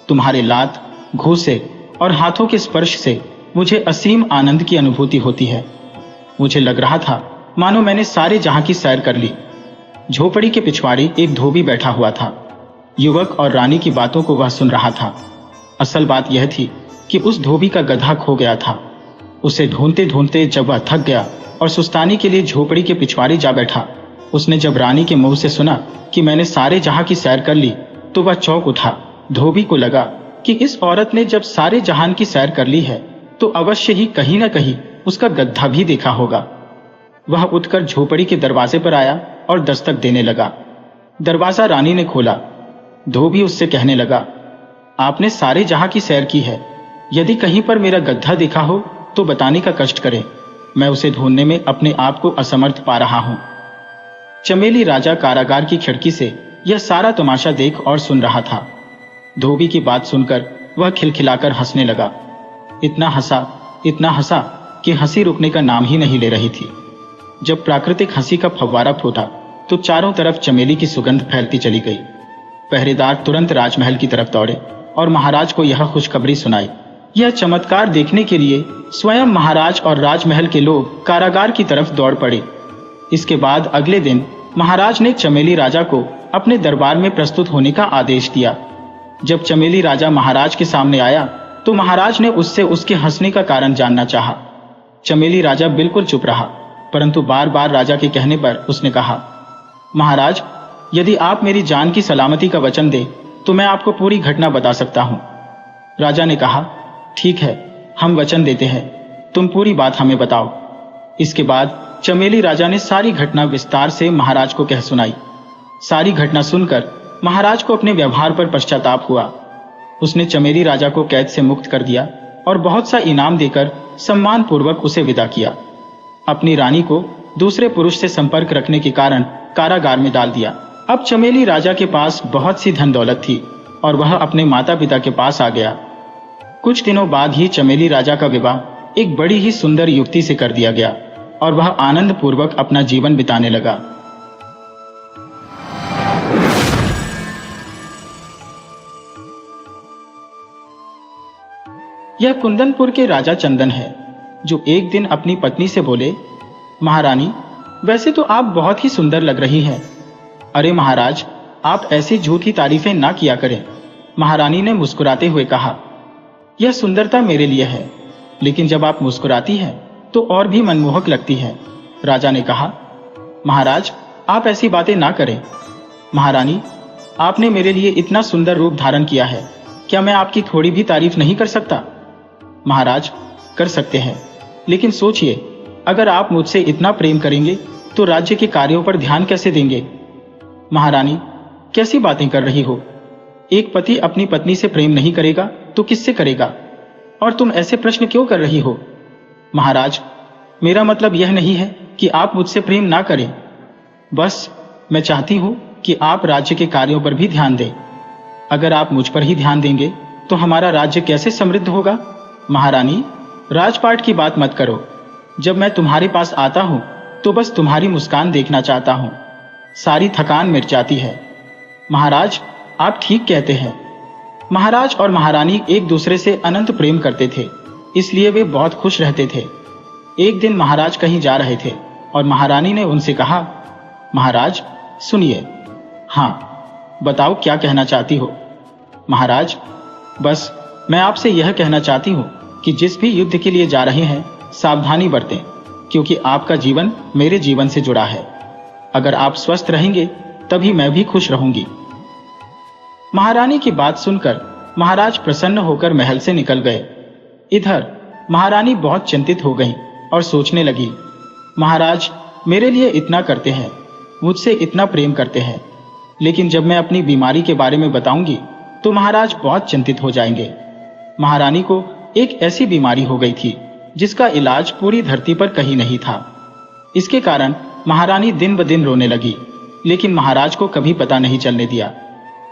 तुम्हारे लात, घूंसे और हाथों के स्पर्श से मुझे असीम आनंद की अनुभूति होती है। मुझे लग रहा था मानो मैंने सारे जहां की सैर कर ली। झोपड़ी के पिछवाड़े एक धोबी बैठा हुआ था। युवक और रानी की बातों को वह सुन रहा था। असल बात यह थी कि उस धोबी का गधा खो गया था। उसे ढूंढते ढूंढते जब वह थक गया और सुस्ताने के लिए झोपड़ी के पिछवाड़े जा बैठा, उसने जब रानी के मुंह से सुना कि मैंने सारे जहां की सैर कर ली तो वह चौंक उठा। धोबी को लगा कि इस औरत ने जब सारे जहान की सैर कर ली है तो अवश्य ही कहीं न कहीं उसका गधा भी देखा होगा। वह उठकर झोपड़ी के दरवाजे पर आया और दस्तक देने लगा। दरवाजा रानी ने खोला। धोबी उससे कहने लगा, आपने सारे जहां की सैर की है, यदि कहीं पर मेरा गधा देखा हो तो बताने का कष्ट करें, मैं उसे ढूंढने में अपने आप को असमर्थ पा रहा हूं। चमेली राजा कारागार की खिड़की से यह सारा तमाशा देख और सुन रहा था। धोबी की बात सुनकर वह खिलखिलाकर हंसने लगा। इतना हंसा कि हंसी रुकने का नाम ही नहीं ले रही थी। जब प्राकृतिक हंसी का फव्वारा फूटा तो चारों तरफ चमेली की सुगंध फैलती चली गई। पहरेदार तुरंत राजमहल की तरफ दौड़े और महाराज को यह खुशखबरी सुनाई। यह चमत्कार देखने के लिए स्वयं महाराज और राजमहल के लोग कारागार की तरफ दौड़ पड़े। इसके बाद अगले दिन महाराज ने चमेली राजा को अपने दरबार में प्रस्तुत होने का आदेश दिया। जब चमेली राजा महाराज के सामने आया तो महाराज ने उससे उसके हंसने का कारण जानना चाहा। चमेली राजा बिल्कुल चुप रहा, परंतु बार बार राजा के कहने पर उसने कहा, महाराज, यदि आप मेरी जान की सलामती का वचन दे तो मैं आपको पूरी घटना बता सकता हूं। राजा ने कहा, ठीक है, हम वचन देते हैं, तुम पूरी बात हमें बताओ। इसके बाद चमेली राजा ने सारी घटना विस्तार से महाराज को कह सुनाई। सारी घटना सुनकर महाराज को अपने व्यवहार पर पश्चाताप हुआ। उसने चमेली राजा को कैद से मुक्त कर दिया और बहुत सा इनाम देकर सम्मान पूर्वक उसे विदा किया। अपनी रानी को दूसरे पुरुष से संपर्क रखने के कारण कारागार में डाल दिया। अब चमेली राजा के पास बहुत सी धन दौलत थी और वह अपने माता पिता के पास आ गया। कुछ दिनों बाद ही चमेली राजा का विवाह एक बड़ी ही सुंदर युवती से कर दिया गया और वह आनंद पूर्वक अपना जीवन बिताने लगा। यह कुंदनपुर के राजा चंदन है, जो एक दिन अपनी पत्नी से बोले, महारानी, वैसे तो आप बहुत ही सुंदर लग रही हैं। अरे महाराज, आप ऐसी झूठी तारीफें ना किया करें। महारानी ने मुस्कुराते हुए कहा, यह सुंदरता मेरे लिए है, लेकिन जब आप मुस्कुराती हैं तो और भी मनमोहक लगती है। राजा ने कहा, महाराज, आप ऐसी बातें ना करें। महारानी, आपने मेरे लिए इतना सुंदर रूप धारण किया है, क्या मैं आपकी थोड़ी भी तारीफ नहीं कर सकता? महाराज, कर सकते हैं, लेकिन सोचिए, अगर आप मुझसे इतना प्रेम करेंगे तो राज्य के कार्यों पर ध्यान कैसे देंगे? महारानी, कैसी बातें कर रही हो? एक पति अपनी पत्नी से प्रेम नहीं करेगा तो किससे करेगा? और तुम ऐसे प्रश्न क्यों कर रही हो? महाराज, मेरा मतलब यह नहीं है कि आप मुझसे प्रेम ना करें, बस मैं चाहती हूं कि आप राज्य के कार्यों पर भी ध्यान दें। अगर आप मुझ पर ही ध्यान देंगे तो हमारा राज्य कैसे समृद्ध होगा? महारानी, राजपाट की बात मत करो। जब मैं तुम्हारे पास आता हूं तो बस तुम्हारी मुस्कान देखना चाहता हूं, सारी थकान मिट जाती है। महाराज, आप ठीक कहते हैं। महाराज और महारानी एक दूसरे से अनंत प्रेम करते थे, इसलिए वे बहुत खुश रहते थे। एक दिन महाराज कहीं जा रहे थे और महारानी ने उनसे कहा, महाराज सुनिए। हाँ, बताओ क्या कहना चाहती हो? महाराज, बस मैं आपसे यह कहना चाहती हूं कि जिस भी युद्ध के लिए जा रहे हैं, सावधानी बरतें, क्योंकि आपका जीवन मेरे जीवन से जुड़ा है। अगर आप स्वस्थ रहेंगे तभी मैं भी खुश रहूंगी। महारानी की बात सुनकर महाराज प्रसन्न होकर महल से निकल गए। इधर महारानी बहुत चिंतित हो गईं और सोचने लगी, महाराज मेरे लिए इतना करते हैं, मुझसे इतना प्रेम करते हैं, लेकिन जब मैं अपनी बीमारी के बारे में बताऊंगी तो महाराज बहुत चिंतित हो जाएंगे। महारानी को एक ऐसी बीमारी हो गई थी जिसका इलाज पूरी धरती पर कहीं नहीं था। इसके कारण महारानी दिन ब दिन रोने लगी, लेकिन महाराज को कभी पता नहीं चलने दिया।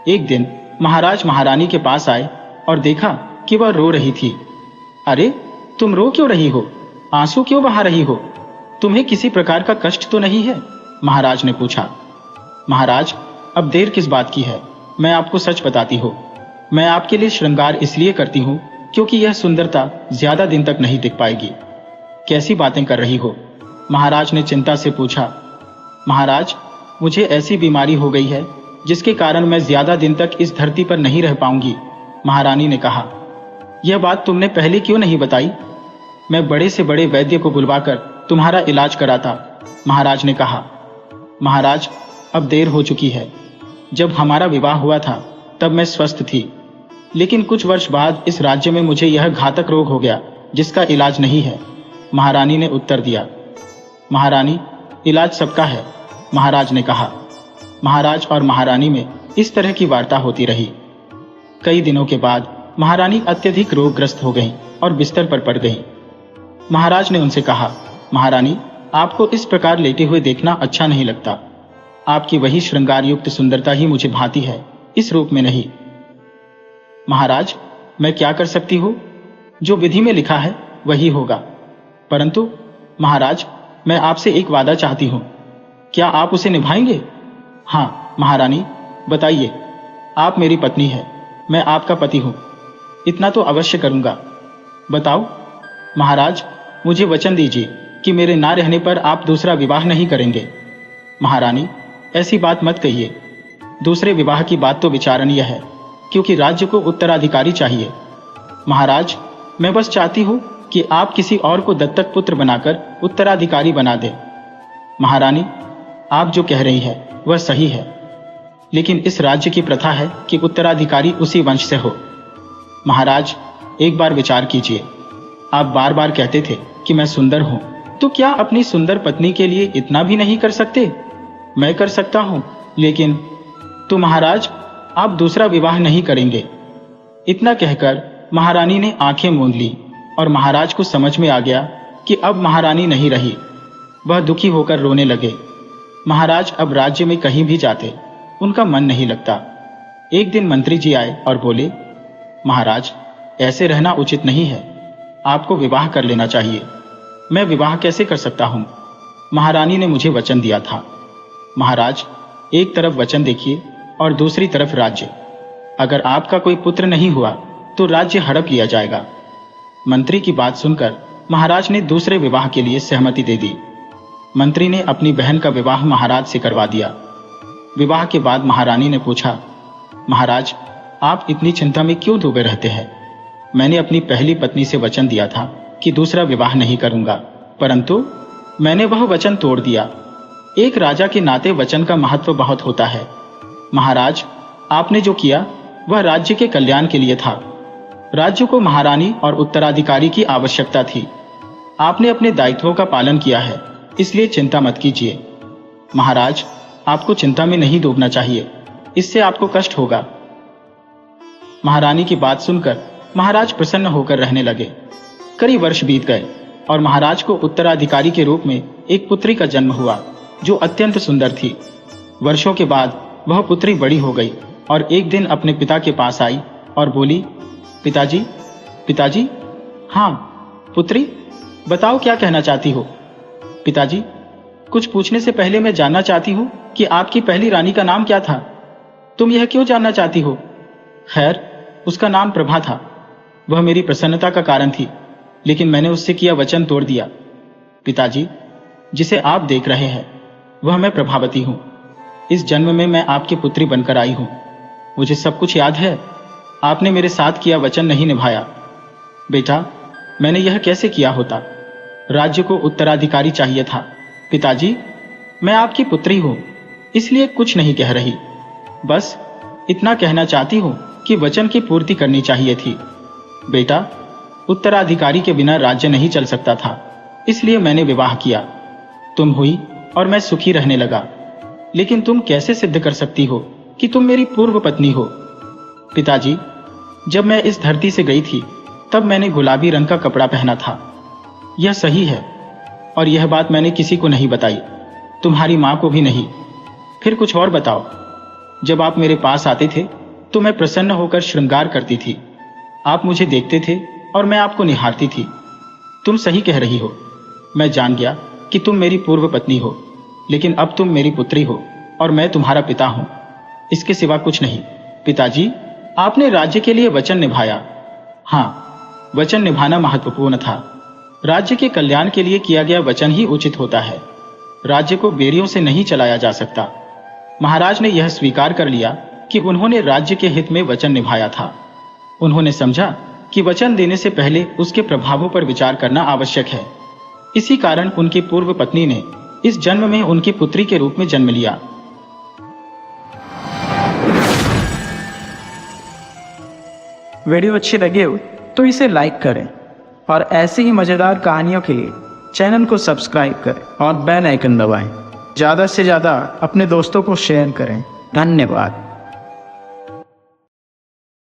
एक दिन महाराज महारानी के पास आए और देखा कि वह रो रही थी। अरे, तुम रो क्यों रही हो? आंसू क्यों बहा रही हो? तुम्हें किसी प्रकार का कष्ट तो नहीं है? महाराज ने पूछा। महाराज, अब देर किस बात की है, मैं आपको सच बताती हूँ। मैं आपके लिए श्रृंगार इसलिए करती हूँ क्योंकि यह सुंदरता ज्यादा दिन तक नहीं टिक पाएगी। कैसी बातें कर रही हो? महाराज ने चिंता से पूछा। महाराज, मुझे ऐसी बीमारी हो गई है जिसके कारण मैं ज्यादा दिन तक इस धरती पर नहीं रह पाऊंगी। महारानी ने कहा, यह बात तुमने पहले क्यों नहीं बताई? मैं बड़े से बड़े वैद्य को बुलवाकर तुम्हारा इलाज कराता। महाराज ने कहा। महाराज, अब देर हो चुकी है। जब हमारा विवाह हुआ था तब मैं स्वस्थ थी, लेकिन कुछ वर्ष बाद इस राज्य में मुझे यह घातक रोग हो गया जिसका इलाज नहीं है। महारानी ने उत्तर दिया। महारानी, इलाज सबका है, महाराज ने कहा। महाराज और महारानी में इस तरह की वार्ता होती रही। कई दिनों के बाद महारानी अत्यधिक रोगग्रस्त हो गईं और बिस्तर पर पड़ गईं। महाराज ने उनसे कहा, महारानी, आपको इस प्रकार लेटे हुए देखना अच्छा नहीं लगता। आपकी वही श्रृंगार युक्त सुंदरता ही मुझे भाती है, इस रूप में नहीं। महाराज, मैं क्या कर सकती हूँ? जो विधि में लिखा है वही होगा। परंतु महाराज, मैं आपसे एक वादा चाहती हूँ, क्या आप उसे निभाएंगे? हाँ महारानी, बताइए। आप मेरी पत्नी है, मैं आपका पति हूँ, इतना तो अवश्य करूंगा। बताओ। महाराज, मुझे वचन दीजिए कि मेरे ना रहने पर आप दूसरा विवाह नहीं करेंगे। महारानी, ऐसी बात मत कहिए। दूसरे विवाह की बात तो विचारणीय है, क्योंकि राज्य को उत्तराधिकारी चाहिए। महाराज, मैं बस चाहती हूं कि आप किसी और को दत्तक पुत्र बनाकर उत्तराधिकारी बना दें। महारानी, आप जो कह रही हैं वह सही है, लेकिन इस राज्य की प्रथा है कि उत्तराधिकारी उसी वंश से हो। महाराज, एक बार विचार कीजिए। आप बार बार कहते थे कि मैं सुंदर हूं, तो क्या अपनी सुंदर पत्नी के लिए इतना भी नहीं कर सकते? मैं कर सकता हूं, लेकिन तो महाराज, आप दूसरा विवाह नहीं करेंगे। इतना कहकर महारानी ने आंखें मूंद ली और महाराज को समझ में आ गया कि अब महारानी नहीं रही। वह दुखी होकर रोने लगे। महाराज अब राज्य में कहीं भी जाते उनका मन नहीं लगता। एक दिन मंत्री जी आए और बोले, महाराज, ऐसे रहना उचित नहीं है, आपको विवाह कर लेना चाहिए। मैं विवाह कैसे कर सकता हूं? महारानी ने मुझे वचन दिया था। महाराज, एक तरफ वचन देखिए और दूसरी तरफ राज्य। अगर आपका कोई पुत्र नहीं हुआ तो राज्य हड़प लिया जाएगा। मंत्री की बात सुनकर महाराज ने दूसरे विवाह के लिए सहमति दे दी। मंत्री ने अपनी बहन का विवाह महाराज से करवा दिया। विवाह के बाद महारानी ने पूछा, महाराज, आप इतनी चिंता में क्यों डूबे रहते हैं? मैंने अपनी पहली पत्नी से वचन दिया था कि दूसरा विवाह नहीं करूंगा, परंतु मैंने वह वचन तोड़ दिया। एक राजा के नाते वचन का महत्व बहुत होता है। महाराज, आपने जो किया वह राज्य के कल्याण के लिए था। राज्य को महारानी और उत्तराधिकारी की आवश्यकता थी। आपने अपने दायित्वों का पालन किया है, इसलिए चिंता मत कीजिए। महाराज, आपको चिंता में नहीं डूबना चाहिए, इससे आपको कष्ट होगा। महारानी की बात सुनकर महाराज प्रसन्न होकर रहने लगे। कई वर्ष बीत गए और महाराज को उत्तराधिकारी के रूप में एक पुत्री का जन्म हुआ, जो अत्यंत सुंदर थी। वर्षों के बाद वह पुत्री बड़ी हो गई और एक दिन अपने पिता के पास आई और बोली, पिताजी, पिताजी। हाँ पुत्री, बताओ क्या कहना चाहती हो? पिताजी, कुछ पूछने से पहले मैं जानना चाहती हूँ कि आपकी पहली रानी का नाम क्या था? तुम यह क्यों जानना चाहती हो? खैर, उसका नाम प्रभा था। वह मेरी प्रसन्नता का कारण थी, लेकिन मैंने उससे किया वचन तोड़ दिया। पिताजी, जिसे आप देख रहे हैं वह मैं प्रभावती हूँ। इस जन्म में मैं आपकी पुत्री बनकर आई हूँ। मुझे सब कुछ याद है। आपने मेरे साथ किया वचन नहीं निभाया। बेटा, मैंने यह कैसे किया होता? राज्य को उत्तराधिकारी चाहिए था। पिताजी, मैं आपकी पुत्री हूं, इसलिए कुछ नहीं कह रही। बस इतना कहना चाहती हूं कि वचन की पूर्ति करनी चाहिए थी। बेटा, उत्तराधिकारी के बिना राज्य नहीं चल सकता था, इसलिए मैंने विवाह किया। तुम हुई और मैं सुखी रहने लगा। लेकिन तुम कैसे सिद्ध कर सकती हो कि तुम मेरी पूर्व पत्नी हो? पिताजी, जब मैं इस धरती से गई थी तब मैंने गुलाबी रंग का कपड़ा पहना था। यह सही है, और यह बात मैंने किसी को नहीं बताई, तुम्हारी मां को भी नहीं। फिर कुछ और बताओ। जब आप मेरे पास आते थे तो मैं प्रसन्न होकर श्रृंगार करती थी। आप मुझे देखते थे और मैं आपको निहारती थी। तुम सही कह रही हो। मैं जान गया कि तुम मेरी पूर्व पत्नी हो, लेकिन अब तुम मेरी पुत्री हो और मैं तुम्हारा पिता हूं, इसके सिवा कुछ नहीं। पिताजी, आपने राज्य के लिए वचन निभाया। हाँ, वचन निभाना महत्वपूर्ण था। राज्य के कल्याण के लिए किया गया वचन ही उचित होता है। राज्य को बेरियों से नहीं चलाया जा सकता। महाराज ने यह स्वीकार कर लिया कि उन्होंने राज्य के हित में वचन निभाया था। उन्होंने समझा कि वचन देने से पहले उसके प्रभावों पर विचार करना आवश्यक है। इसी कारण उनकी पूर्व पत्नी ने इस जन्म में उनकी पुत्री के रूप में जन्म लिया। वीडियो अच्छी लगे हो तो इसे लाइक करें और ऐसी ही मज़ेदार कहानियों के लिए चैनल को सब्सक्राइब करें और बेल आइकन दबाएं। ज़्यादा से ज़्यादा अपने दोस्तों को शेयर करें। धन्यवाद।